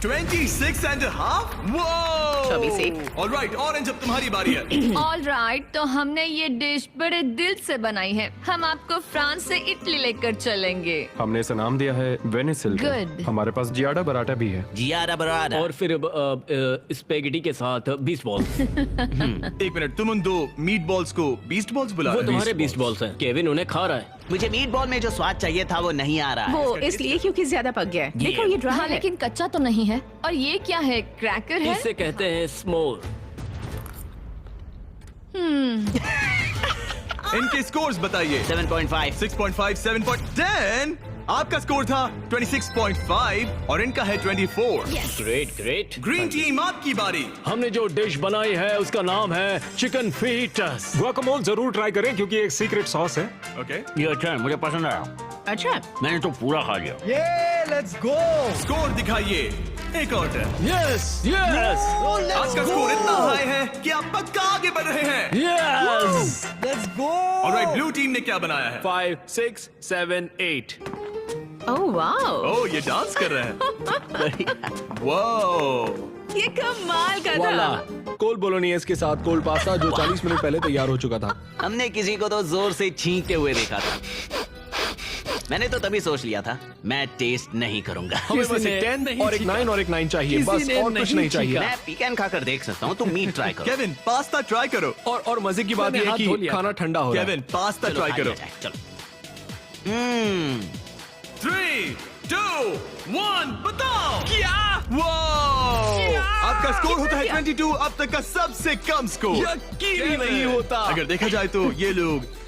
26.5। वो 26। ऑलराइट, ऑरेंज अब तुम्हारी बारी है। ऑल राइट, तो हमने ये डिश बड़े दिल से बनाई है। हम आपको फ्रांस से इटली लेकर चलेंगे। हमने इसे नाम दिया है वेनिसिल। Good. हमारे पास जियाडा बराटा भी है। जियारा बरादा। और फिर स्पेगेटी के साथ बीस्ट बॉल्स। एक मिनट, तुम उन 2 मीट बॉल्स को बीस्ट बॉल्स बुला वो रहे हो? तुम्हारे बीस्ट बॉल्स हैं। केविन उन्हें खा रहा है। मुझे मीट बॉल में जो स्वाद चाहिए था वो नहीं आ रहा है। वो इसलिए क्योंकि ज्यादा पक गया है। देखो ये ड्राई हाँ, है। लेकिन कच्चा तो नहीं है। और ये क्या है, क्रैकर है? इसे कहते हैं स्मोल। इनके स्कोर्स बताइए। 7.5। 6.5, 7.10। आपका स्कोर था 26.5 और इनका है 24। Great great. ग्रीन टीम, आपकी बारी। हमने जो डिश बनाई है उसका नाम है चिकन फीटस। गुआकामोल जरूर ट्राई करें क्योंकि एक सीक्रेट सॉस है। ओके। ये अच्छा है, मुझे पसंद आया। अच्छा, मैंने तो पूरा खा लिया। ये लेट्स गो। स्कोर दिखाइए। एक और टर्न। यस यस आज का स्कोर इतना हाई है कि आप पक्का आगे बढ़ रहे हैं। Yes. Let's go. Alright, blue team ने क्या बनाया है? 5 6 7 8। ओह वाओ, ओह, ये डांस कर रहे हैं। वाओ, ये कमाल का वाला था। कोल बोलोनियस के साथ कोल्ड पास्ता जो 40 मिनट पहले तैयार हो चुका था। हमने किसी को तो जोर से छींकते हुए देखा था। मैंने तो तभी सोच लिया था मैं टेस्ट नहीं करूंगा। हमें बस एक 10 और एक 9 और एक 9 चाहिए, बस और कुछ नहीं चाहिए। मैं पीकन खाकर देख सकता हूँ, तुम मीट ट्राई करो। केविन, पास्ता ट्राई करो। और मजे की बात मैंने यह है हाथ धो कि लिया। खाना ठंडा हो रहा है। केविन, पास्ता चलो, ट्राई खा करो। लिया जाए, चलो। 3, 2, 1, बताओ क्या? आपका स्कोर होता है 22, अब तक का सबसे कम स्कोर। यकीन ही नहीं होता। अगर देखा जाए तो ये लोग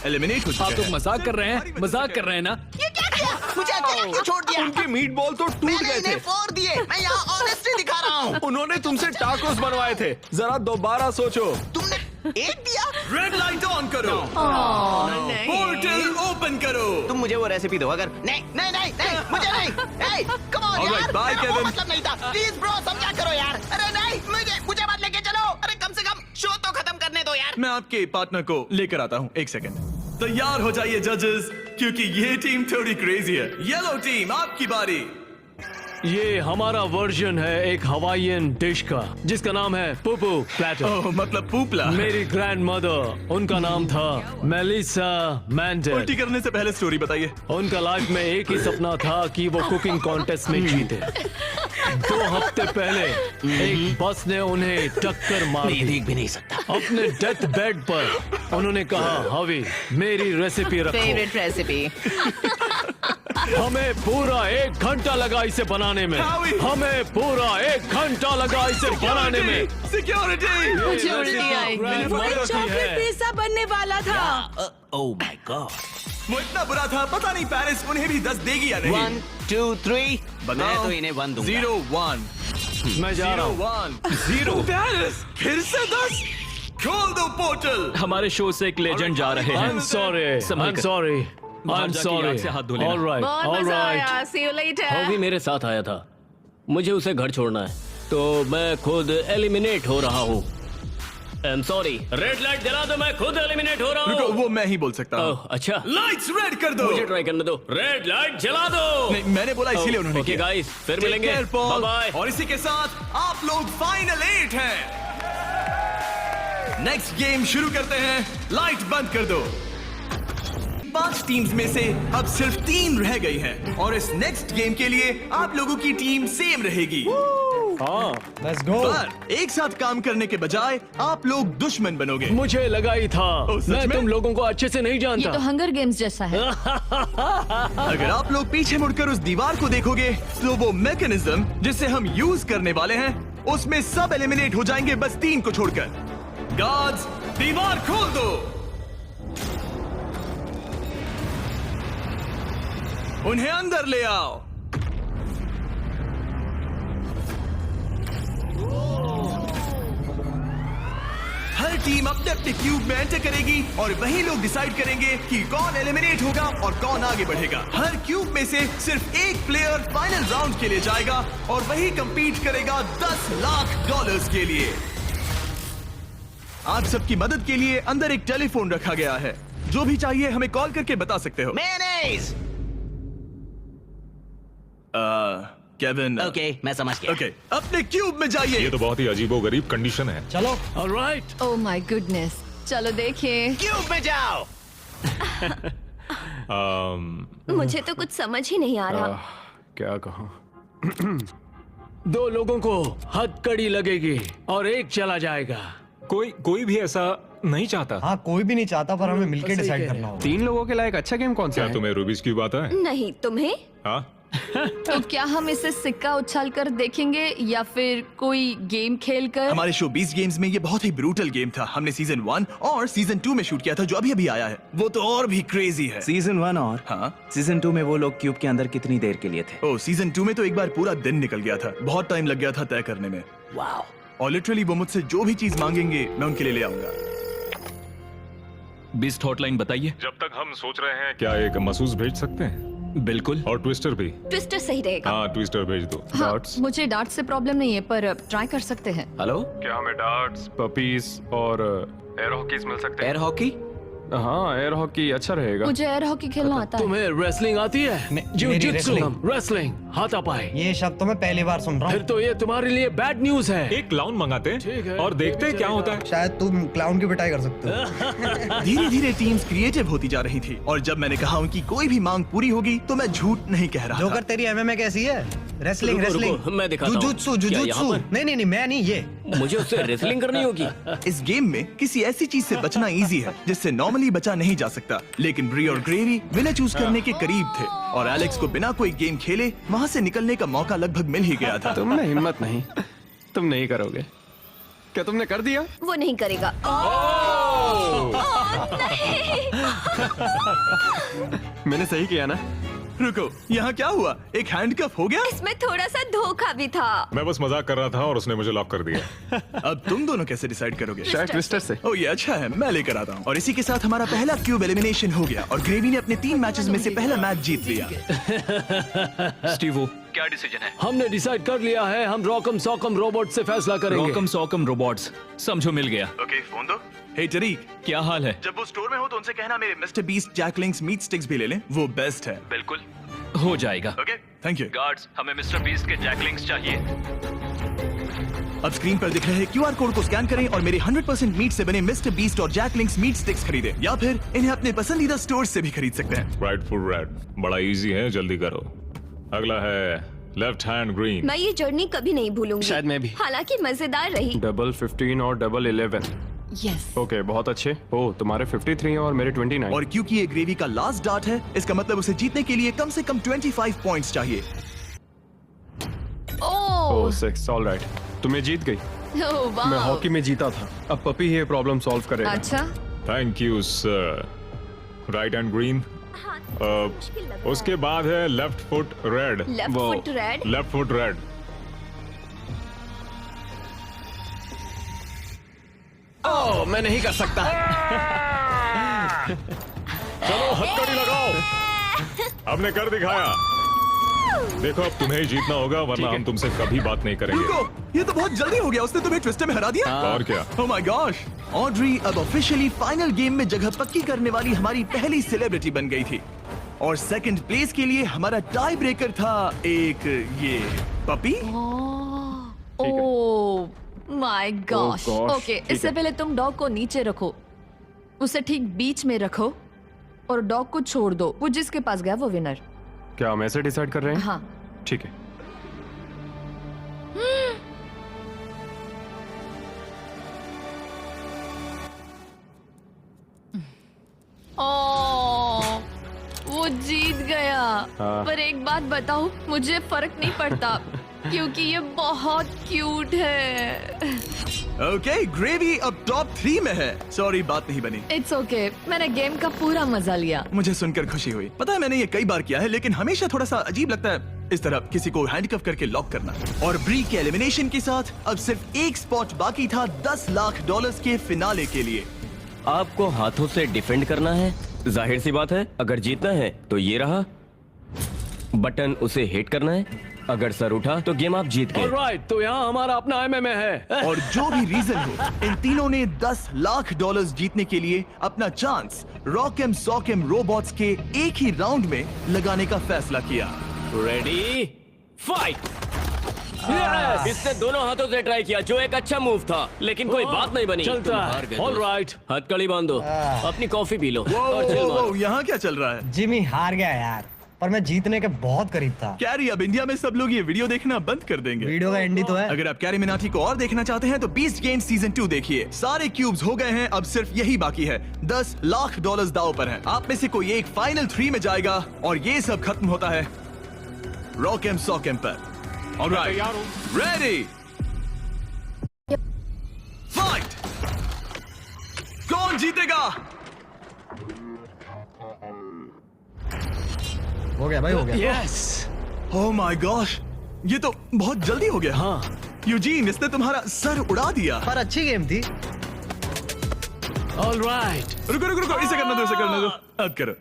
एलिमिनेट हो आप चुके लोग हैं। मजाक कर रहे हैं, मजाक कर रहे हैं ना? ये क्या किया? मुझे अकेला क्यों छोड़ दिया? उनके मीट बॉल तो टूट मैंने गए इन्हें थे। फोड़ दिए। मैं यहाँ ऑनेस्टी दिखा रहा हूँ। उन्होंने तुमसे टाकोस बनवाए थे। जरा दोबारा सोचो। तुमने एक दिया? रेड लाइट ऑन करो। नहीं। पोर्टल ओपन करो। तुम मुझे वो रेसिपी दो। अगर नहीं नहीं नहीं नहीं मुझे नहीं। Hey, come on Alright, यार, bye, मेरा वो Kevin. मतलब नहीं था। प्लीज ब्रो, समझा करो यार। अरे नहीं, मुझे मत लेके चलो। अरे कम से कम शो तो खत्म करने दो यार। मैं आपके पार्टनर को लेकर आता हूँ। एक सेकंड। तैयार हो जाइए जजेस, क्योंकि ये टीम थोड़ी क्रेजी है। येलो टीम, आपकी बारी। ये हमारा वर्जन है एक हवाईयन डिश का, जिसका नाम है पुपू प्लेटर। ओह, मतलब पूपला। मेरी ग्रैंड मदर, उनका नाम था मेलिसा मैंडल। उल्टी करने से पहले स्टोरी बताइए। उनका लाइफ में एक ही सपना था कि वो कुकिंग कॉन्टेस्ट में जीते। 2 हफ्ते पहले एक बस ने उन्हें टक्कर मार मैं दी। देख भी नहीं सकता। अपने डेथ बेड पर उन्होंने कहा, हवी मेरी रेसिपी रखो। Favourite recipe. हमें पूरा 1 घंटा लगा इसे बनाने में। हावी! हमें पूरा 1 घंटा लगा इसे बनाने में। सिक्योरिटी। मुझे उल्टी आई। वो एक चॉकलेट पिज्जा बनने वाला था। Oh my God. वो इतना बुरा था, पता नहीं पेरिस उन्हें भी 10 देगी या नहीं। 1 2 3 मैं बताओ। तो इन्हें 1 दूंगा। 0 1 मैं जा रहा 0 हूँ। 1 0 पेरिस फिर से 10। खोल दो पोर्टल। हमारे शो से एक लेजेंड जा रहे हैं। I'm sorry. संभल I'm कर। sorry. बाहर I'm जाके sorry. याद से हाथ धो लेना। All right. बहुत All मजा right. आया। See you later. हॉवी मेरे साथ आया था, मुझे उसे घर छोड़ना है, तो मैं खुद एलिमिनेट हो रहा हूँ। I am sorry. Red light जला दो, मैं खुद एलिमिनेट हो रहा रुको, हूँ। वो मैं ही बोल सकता हूँ। ओह, अच्छा, लाइट्स रेड कर दो। मुझे ट्राई करने दो। रेड लाइट जला दो। नहीं, मैंने बोला इसीलिए उन्होंने ओके किया। गाइस, फिर Take मिलेंगे। care, Paul. Bye bye. और इसी के साथ आप लोग फाइनल 8 हैं। नेक्स्ट गेम शुरू करते हैं। लाइट बंद कर दो। 5 टीम्स में से अब सिर्फ 3 रह गई हैं और इस नेक्स्ट गेम के लिए आप लोगों की टीम सेम रहेगी। हाँ, लेट्स गो। पर एक साथ काम करने के बजाय आप लोग दुश्मन बनोगे। मुझे लगा ही था। ओह, सच मैं में? तुम लोगों को अच्छे से नहीं ये जानता। तो हंगर गेम्स जैसा है। अगर आप लोग पीछे मुड़कर उस दीवार को देखोगे, तो वो मैकेनिज्म जिसे हम यूज करने वाले हैं, उसमें सब एलिमिनेट हो जाएंगे, बस 3 को छोड़कर। गार्ड्स, दीवार खोल दो। उन्हें अंदर ले आओ। हर टीम अपने अपने क्यूब में एंटर करेगी और वही लोग डिसाइड करेंगे कि कौन एलिमिनेट होगा और कौन आगे बढ़ेगा। हर क्यूब में से सिर्फ एक प्लेयर फाइनल राउंड के लिए जाएगा और वही compete करेगा $10 लाख के लिए। आप सबकी मदद के लिए अंदर एक टेलीफोन रखा गया है। जो भी चाहिए हमें कॉल करके बता सकते हो। मेयोनेज़। केविन। ओके, मैं समझ गया। ओके, अपने क्यूब में जाइए। ये तो बहुत ही अजीबोगरीब कंडीशन है। चलो। ऑलराइट। ओह माय गुडनेस, चलो देखिए। क्यूब में जाओ। मुझे तो कुछ समझ ही नहीं आ रहा। क्या कहूँ? 2 लोगों को हथकड़ी लगेगी और एक चला जाएगा। कोई भी ऐसा नहीं चाहता। हाँ, कोई भी नहीं चाहता, पर हमें मिलकर डिसाइड करना होगा। 3 लोगों के लायक अच्छा गेम कौन सा क्या है? तुम्हें रूबिक्स क्यूब आता है? नहीं, तुम्हें? हाँ, तो क्या हम इसे सिक्का उछाल कर देखेंगे या फिर कोई गेम खेल कर? हमारे शो 20 गेम्स में ये बहुत ही ब्रूटल गेम था। हमने सीजन 1 और सीजन 2 में शूट किया था, जो अभी अभी आया है। वो तो और भी क्रेजी है। सीजन 1 और हाँ, सीजन 2 में वो लोग क्यूब के अंदर कितनी देर के लिए थे? ओ, सीजन 2 में तो एक बार पूरा दिन निकल गया था। बहुत टाइम लग गया था तय करने में। वाओ। और लिटरली वो मुझसे जो भी चीज मांगेंगे मैं उनके लिए ले आऊंगा। बीस्ट हॉटलाइन बताइए। जब तक हम सोच रहे हैं क्या एक महसूस भेज सकते हैं। बिल्कुल। और ट्विस्टर भी। ट्विस्टर सही रहेगा। हाँ ट्विस्टर भेज दो। हाँ, मुझे डार्ट से प्रॉब्लम नहीं है पर ट्राई कर सकते हैं। हेलो, क्या हमें डार्ट्स, पपीज और एयर हॉकीज मिल सकते हैं? Air hockey? हाँ, एयर हॉकी अच्छा रहेगा। मुझे एयर हॉकी खेलना आता है। तुम्हें रेसलिंग आती है? जिu-jitsu, रेसलिंग, हाथापाई। ये शब्द तो मैं पहली बार सुन रहा हूँ। फिर तो ये तुम्हारे लिए बैड न्यूज है। एक क्लाउन मंगाते हैं और देखते हैं क्या होता है। शायद तुम क्लाउन की पिटाई कर सकते हो। धीरे धीरे टीम्स क्रिएटिव होती जा रही थी और जब मैंने कहा उनकी कोई भी मांग पूरी होगी तो मैं झूठ नहीं कह रहा था। जोकर तेरी एमएमए कैसी है? रेसलिंग रुको, रेसलिंग रुको, मैं दिखाता हूँ। जुजुत्सु क्या यहाँ जुजुत्सु। पर? नहीं मैं नहीं, ये मुझे उससे रेसलिंग करनी होगी। इस गेम में किसी ऐसी चीज से बचना इजी है जिससे नॉर्मली बचा नहीं जा सकता, लेकिन ब्री और ग्रेवी विनर चूज करने के करीब थे और एलेक्स को बिना कोई गेम खेले वहाँ से निकलने का मौका लगभग मिल ही गया था। तुमने हिम्मत नहीं, तुम नहीं करोगे। क्या तुमने कर दिया? वो नहीं करेगा। मैंने सही किया ना? रुको, यहाँ क्या हुआ? एक हैंडकफ हो गया? इसमें थोड़ा सा धोखा भी था। मैं बस मजाक कर रहा था और उसने मुझे लॉक कर दिया। अब तुम दोनों कैसे डिसाइड करोगे? शायद ट्विस्टर से। ओह ये अच्छा है, मैं लेकर आता हूँ। और इसी के साथ हमारा पहला क्यूब एलिमिनेशन हो गया और ग्रेवी ने अपने 3 मैचेस में से पहला मैच जीत लिया। स्टीवो, क्या डिसीजन है? हमने डिसाइड कर लिया है, हम रॉकम सॉकम रोबोट से फैसला करेंगे। रॉकम सॉकम रोबोट्स, समझो मिल गया। ओके, फोन दो। हे टरीक, क्या हाल है? जब वो स्टोर में हो तो उनसे कहना मेरे mister Beast Jack Link's meat sticks भी ले लें, वो बेस्ट है। बिल्कुल हो जाएगा। Okay, thank you. गार्ड्स, हमें मिस्टर बीस्ट के जैकलिंग्स चाहिए। अब स्क्रीन पर दिख रहे QR कोड को स्कैन करें और मेरे 100% मीट से बने मिस्टर बीस्ट और जैकलिंग्स मीट स्टिक्स खरीदें, या फिर इन्हें अपने पसंदीदा स्टोर से भी खरीद सकते हैं। राइट फुल रेड, बड़ा इजी है, जल्दी करो। अगला है लेफ्ट हैंड ग्रीन। मैं ये जर्नी कभी नहीं भूलूंगी। शायद मैं भी। हालांकि मजेदार रही। डबल 15 और डबल 11। यस। ओके, बहुत अच्छे। ओह, तुम्हारे 53 और मेरे 29। और क्योंकि ये ग्रेवी का लास्ट डार्ट है, इसका मतलब उसे जीतने के लिए कम से कम 25 पॉइंट्स चाहिए। ओह 6, ऑलराइट। तुम्हें जीत गई। वाह। मैं हॉकी में जीता था। अब पपी ये प्रॉब्लम सॉल्व करेगा। अच्छा। Thank you sir. Right hand green. उसके बाद है left foot red. Left foot red. Left foot red. Oh, मैं नहीं कर सकता। चलो हथकड़ी लगाओ। हमने कर दिखाया। देखो अब तुम्हें ही जीतना होगा वरना हम तुमसे कभी बात नहीं करेंगे। रुको, ये तो बहुत जल्दी हो गया, उसने तुम्हें ट्विस्टर में हरा दिया। और क्या? ओह माय गॉश, ऑड्री अब ऑफिशियली फाइनल गेम में जगह पक्की करने वाली हमारी पहली सेलिब्रिटी बन गई थी और सेकंड प्लेस के लिए हमारा टाई ब्रेकर था एक ये puppy. Oh my gosh. Oh gosh, okay, ठीक इससे है। पहले तुम डॉग को नीचे रखो, उसे ठीक बीच में रखो और डॉग को छोड़ दो। वो जिसके पास गया वो विनर। क्या हम ऐसे डिसाइड कर रहे हैं? हाँ। ठीक है। ओह, वो जीत गया। हाँ। पर एक बात बताओ, मुझे फर्क नहीं पड़ता क्योंकि ये बहुत क्यूट है। ओके, ग्रेवी अब टॉप 3 में है। सॉरी, बात नहीं बनी। इट्स ओके, मैंने गेम का पूरा मजा लिया। मुझे सुनकर खुशी हुई। पता है मैंने ये कई बार किया है, लेकिन हमेशा थोड़ा सा अजीब लगता है इस तरह किसी को हैंडकफ करके लॉक करना। और ब्री के एलिमिनेशन के साथ अब सिर्फ एक स्पॉट बाकी था $10 लाख के फिनाले के लिए। आपको हाथों से डिफेंड करना है। जाहिर सी बात है, अगर जीतना है तो ये रहा बटन, उसे हिट करना है। अगर सर उठा तो गेम आप जीत गए। ऑलराइट, तो यहाँ हमारा अपना MMA है। और जो भी रीजन हो, इन तीनों ने $10 लाख जीतने के लिए अपना चांस रॉकम सॉकम रोबोट्स के एक ही राउंड में लगाने का फैसला किया। Ready fight. इसने दोनों हाथों से ट्राई किया, जो एक अच्छा मूव था, लेकिन कोई बात नहीं बनी। चलता तुम हार है। गए ऑलराइट, दोस्त। हथकड़ी बांधो, अपनी कॉफी पी लो और चिल मारो। यहाँ क्या चल रहा है? जिमी हार गया यार, पर मैं जीतने के बहुत करीब था। कैरी, अब इंडिया में सब लोग ये वीडियो देखना बंद कर देंगे। वीडियो का एंडी तो है। अगर आप कैरी मिनाटी को और देखना चाहते हैं तो बीस्ट गेम सीजन 2 देखिए। सारे क्यूब्स हो गए हैं, अब सिर्फ यही बाकी है। $10 लाख दांव पर हैं। आप में से कोई एक फाइनल 3 में जाएगा और ये सब खत्म होता है रॉकम सॉकम पर। Alright, ready, fight. कौन जीतेगा? हो गया भाई, हो गया। यस। ओह माय गॉश, ये तो बहुत जल्दी हो गया। हाँ। यूजीन, इसने तुम्हारा सर उड़ा दिया। पर अच्छी गेम थी। ऑलराइट। रुको रुको रुको, इसे करने दो। अब करो।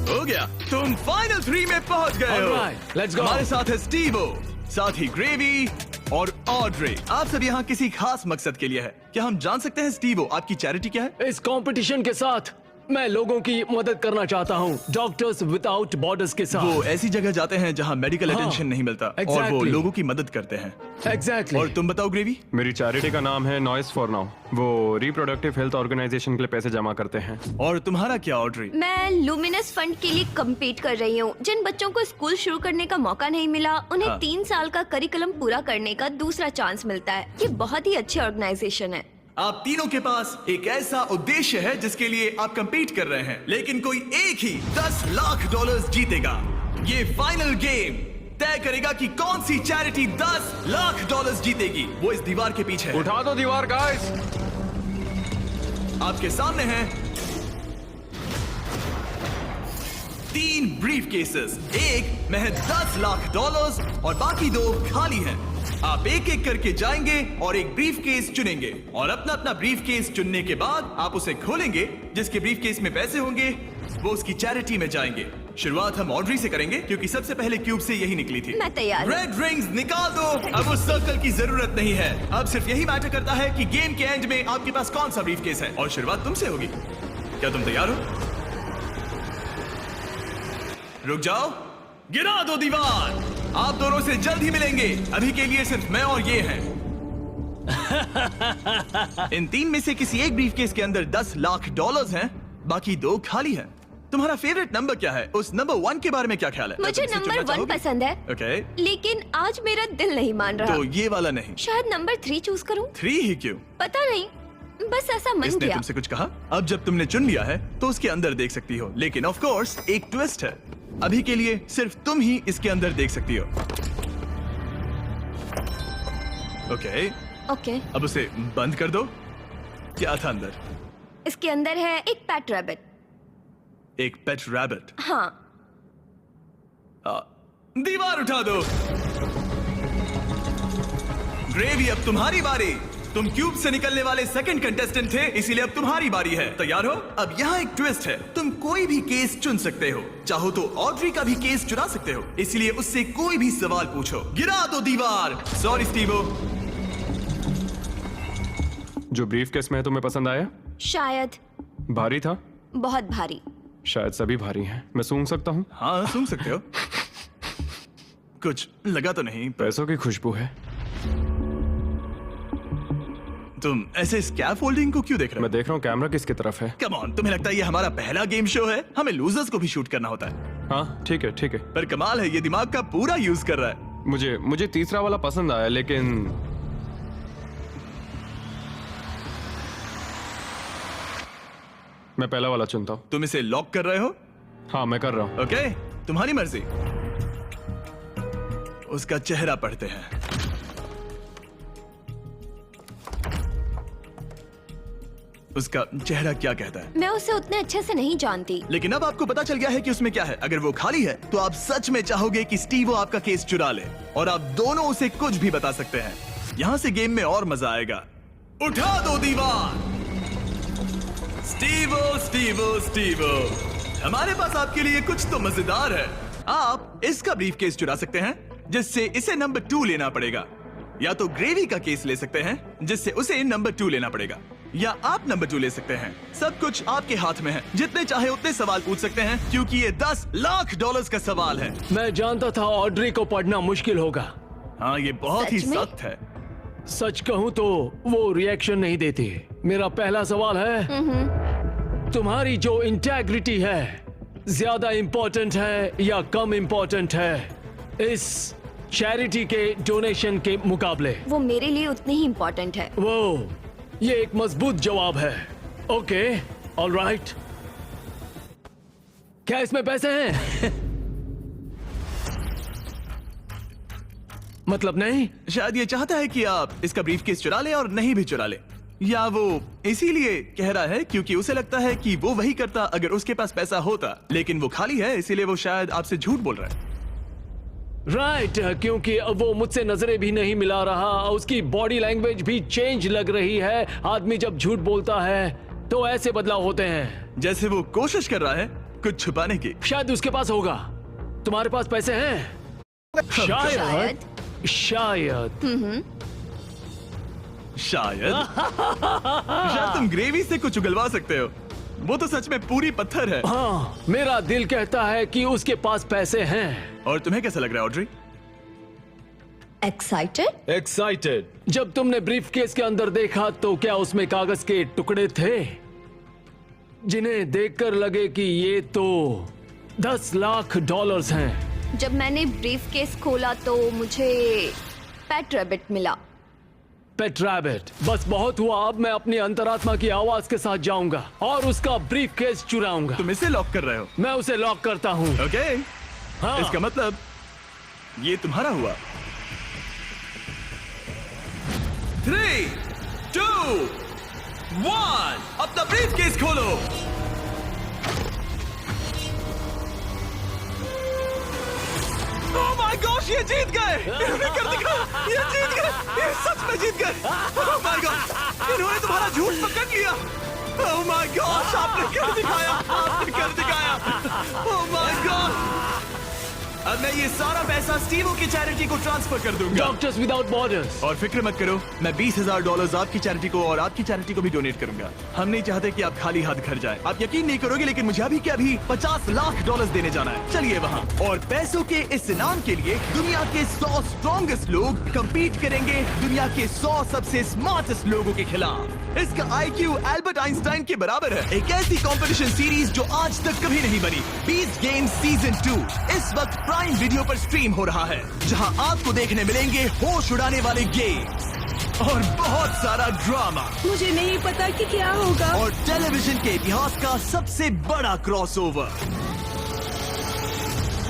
हो गया, तुम फाइनल 3 में पहुंच गए हो। Alright, let's go. हमारे साथ है स्टीवो, साथ ही ग्रेवी और ऑड्रे। आप सब यहाँ किसी खास मकसद के लिए है। क्या हम जान सकते हैं स्टीवो, आपकी चैरिटी क्या है? इस कंपटीशन के साथ मैं लोगों की मदद करना चाहता हूँ, डॉक्टर्स विदाउट बॉर्डर्स के साथ। वो ऐसी जगह जाते हैं जहाँ मेडिकल अटेंशन नहीं मिलता, और वो exactly. लोगों की मदद करते हैं। एग्जैक्टली। और तुम बताओ ग्रेवी? मेरी चैरिटी का नाम है नॉइस फॉर नाउ। वो रिप्रोडक्टिव हेल्थ ऑर्गेनाइजेशन के लिए पैसे जमा करते हैं। और तुम्हारा क्या ऑड्रे? मैं लुमिनस फंड के लिए कम्पीट कर रही हूँ। जिन बच्चों को स्कूल शुरू करने का मौका नहीं मिला, उन्हें 3 साल का करिकुलम पूरा करने का दूसरा चांस मिलता है। ये बहुत ही अच्छी ऑर्गेनाइजेशन है। आप तीनों के पास एक ऐसा उद्देश्य है जिसके लिए आप कंपीट कर रहे हैं, लेकिन कोई एक ही $10 लाख जीतेगा। ये फाइनल गेम तय करेगा कि कौन सी चैरिटी $10 लाख जीतेगी। वो इस दीवार के पीछे है। उठा दो दीवार गाइस। आपके सामने हैं 3 ब्रीफ केसेस, एक में है $10 लाख और बाकी 2 खाली हैं। आप एक एक करके जाएंगे और एक ब्रीफ केस चुनेंगे, और अपना अपना ब्रीफ केस चुनने के बाद आप उसे खोलेंगे। जिसके ब्रीफ केस में पैसे होंगे वो उसकी चैरिटी में जाएंगे। शुरुआत हम ऑड्री से करेंगे क्योंकि सबसे पहले क्यूब से यही निकली थी। मैं तैयार हूं। रेड रिंग्स निकाल दो। अब उस सर्कल की जरूरत नहीं है। अब सिर्फ यही मैटर करता है कि गेम के एंड में आपके पास कौन सा ब्रीफ केस है, और शुरुआत तुमसे होगी। क्या तुम तैयार हो? रुक जाओ, गिरा दो दीवार। आप दोनों से जल्द ही मिलेंगे। अभी के लिए सिर्फ मैं और ये हैं। इन 3 में से किसी एक ब्रीफकेस के अंदर $10 लाख हैं, बाकी 2 खाली हैं। तुम्हारा फेवरेट नंबर क्या है? उस नंबर 1 के बारे में क्या ख्याल है? मुझे नंबर 1 पसंद है। ओके। लेकिन आज मेरा दिल नहीं मान रहा। तो ये वाला नहीं? शायद नंबर 3 चूज करूं। 3 ही क्यों? पता नहीं, बस ऐसा मन इसने किया। तुमसे कुछ कहा? अब जब तुमने चुन लिया है तो उसके अंदर देख सकती हो, लेकिन ऑफ कोर्स एक ट्विस्ट है। अभी के लिए सिर्फ तुम ही इसके अंदर देख सकती हो। ओके। ओके। अब उसे बंद कर दो। क्या था अंदर? इसके अंदर है एक पेट रैबिट। एक पेट रैबिट? हाँ। दीवार उठा दो। ग्रेवी, अब तुम्हारी बारी। तुम क्यूब से निकलने वाले सेकंड कंटेस्टेंट थे, इसीलिए अब तुम्हारी बारी है। तैयार हो? अब यहाँ एक ट्विस्ट है। तुम कोई भी केस चुन सकते हो। चाहो तो ऑड्री का भी केस चुना सकते हो, इसलिए उससे कोई भी सवाल पूछो। गिरा दो दीवार। Sorry Stevo. जो ब्रीफ केस में है तुम्हें पसंद आया? शायद। भारी था? बहुत भारी। शायद सभी भारी हैं। मैं सूंघ सकता हूँ? हाँ, सूंघ सकते हो। कुछ लगा तो नहीं? पैसों की खुशबू है। तुम ऐसे स्कैफोल्डिंग को क्यों देख रहे हो? मैं देख रहा हूँ कैमरा किसकी तरफ है। कम ऑन, तुम्हें लगता है ये हमारा पहला गेम शो है? हमें लूजर्स को भी शूट करना होता है। हाँ ठीक है ठीक है। पर कमाल है, ये दिमाग का पूरा यूज कर रहा है। मुझे तीसरा वाला पसंद आया, लेकिन मैं पहला वाला चुनता हूँ। तुम इसे लॉक कर रहे हो? हाँ मैं कर रहा हूँ। ओके, तुम्हारी मर्जी। उसका चेहरा पढ़ते हैं। उसका चेहरा क्या कहता है? मैं उसे उतने अच्छे से नहीं जानती। लेकिन अब आपको पता चल गया है कि उसमें क्या है। अगर वो खाली है तो आप सच में चाहोगे कि स्टीवो आपका केस चुरा ले, और आप दोनों उसे कुछ भी बता सकते हैं। यहाँ से गेम में और मजा आएगा। उठा दो दीवार। स्टीवो स्टीवो स्टीवो, हमारे पास आपके लिए कुछ तो मजेदार है। आप इसका ब्रीफ केस चुरा सकते हैं, जिससे इसे नंबर 2 लेना पड़ेगा, या तो ग्रेवी का केस ले सकते हैं, जिससे उसे नंबर 2 लेना पड़ेगा, या आप नंबर 2 ले सकते हैं। सब कुछ आपके हाथ में है। जितने चाहे उतने सवाल पूछ सकते हैं, क्योंकि ये $10 लाख का सवाल है। मैं जानता था ऑड्री को पढ़ना मुश्किल होगा। हाँ, ये बहुत ही सख्त है। सच कहूँ तो वो रिएक्शन नहीं देती। मेरा पहला सवाल है, तुम्हारी जो इंटेग्रिटी है ज्यादा इंपॉर्टेंट है या कम इंपॉर्टेंट है इस चैरिटी के डोनेशन के मुकाबले? वो मेरे लिए उतनी ही इंपॉर्टेंट है। वो, ये एक मजबूत जवाब है। Okay, alright. क्या इसमें पैसे हैं? मतलब नहीं? शायद ये चाहता है कि आप इसका ब्रीफकेस चुरा ले और नहीं भी चुरा ले, या वो इसीलिए कह रहा है क्योंकि उसे लगता है कि वो वही करता अगर उसके पास पैसा होता, लेकिन वो खाली है, इसीलिए वो शायद आपसे झूठ बोल रहा है। राइट क्योंकि वो मुझसे नजरें भी नहीं मिला रहा, उसकी बॉडी लैंग्वेज भी चेंज लग रही है। आदमी जब झूठ बोलता है तो ऐसे बदलाव होते हैं। जैसे वो कोशिश कर रहा है कुछ छुपाने की। शायद उसके पास होगा। तुम्हारे पास पैसे हैं? शायद शायद तुम ग्रेवी से कुछ उगलवा सकते हो। वो तो सच में पूरी पत्थर है। हाँ, मेरा दिल कहता है कि उसके पास पैसे हैं। और तुम्हें कैसा लग रहा है ऑड्री? एक्साइटेड। जब तुमने ब्रीफ केस के अंदर देखा तो क्या उसमें कागज के टुकड़े थे जिन्हें देखकर लगे कि ये तो $10 लाख हैं? जब मैंने ब्रीफ केस खोला तो मुझे पेट रैबिट मिला। पेट रैबिट। बस बहुत हुआ, अब मैं अपनी अंतरात्मा की आवाज के साथ जाऊंगा और उसका ब्रीफ केस चुराऊंगा। तुम इसे लॉक कर रहे हो? मैं उसे लॉक करता हूँ। ओके। हाँ। इसका मतलब ये तुम्हारा हुआ। 3, 2, 1 अपना ब्रीफ केस खोलो। ओह माय गॉश, ये जीत गए। इन्होंने कर दिखाया, ये जीत गए, ये सच में जीत गए। ओह माय गॉड, इन्होंने तुम्हारा झूठ पकड़ लिया। ओह माय गॉश, आपने कर दिखाया, आपने कर दिखाया। Oh my God. अब मैं ये सारा पैसा स्टीवो की चैरिटी को ट्रांसफर कर दूंगा। Doctors without borders. और फिक्र मत करो, मैं $20,000 आपकी चैरिटी को और आपकी चैरिटी को भी डोनेट करूंगा। हम नहीं चाहते कि आप खाली हाथ घर जाएं। आप यकीन नहीं करोगे लेकिन मुझे अभी के अभी $50 लाख देने जाना है। चलिए वहाँ। और पैसों के इस इनाम के लिए दुनिया के 100 स्ट्रॉन्गेस्ट लोग कम्पीट करेंगे दुनिया के 100 सबसे स्मार्टेस्ट लोगों के खिलाफ। इसका IQ एल्बर्ट आइंस्टाइन के बराबर है। एक ऐसी कंपटीशन सीरीज जो आज तक कभी नहीं बनी। बीस्ट गेम्स सीजन 2 इस वक्त प्राइम वीडियो पर स्ट्रीम हो रहा है, जहां आपको देखने मिलेंगे होश उड़ाने वाले गेम्स और बहुत सारा ड्रामा। मुझे नहीं पता कि क्या होगा। और टेलीविजन के इतिहास का सबसे बड़ा क्रॉसओवर।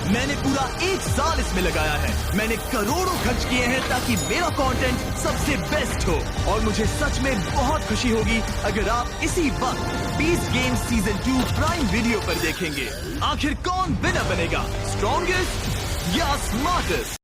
मैंने पूरा 1 साल इसमें लगाया है। मैंने करोड़ों खर्च किए हैं ताकि मेरा कंटेंट सबसे बेस्ट हो। और मुझे सच में बहुत खुशी होगी अगर आप इसी वक्त beast games season 2 prime video पर देखेंगे। आखिर कौन विनर बनेगा, स्ट्रॉन्गेस्ट या स्मार्टेस्ट?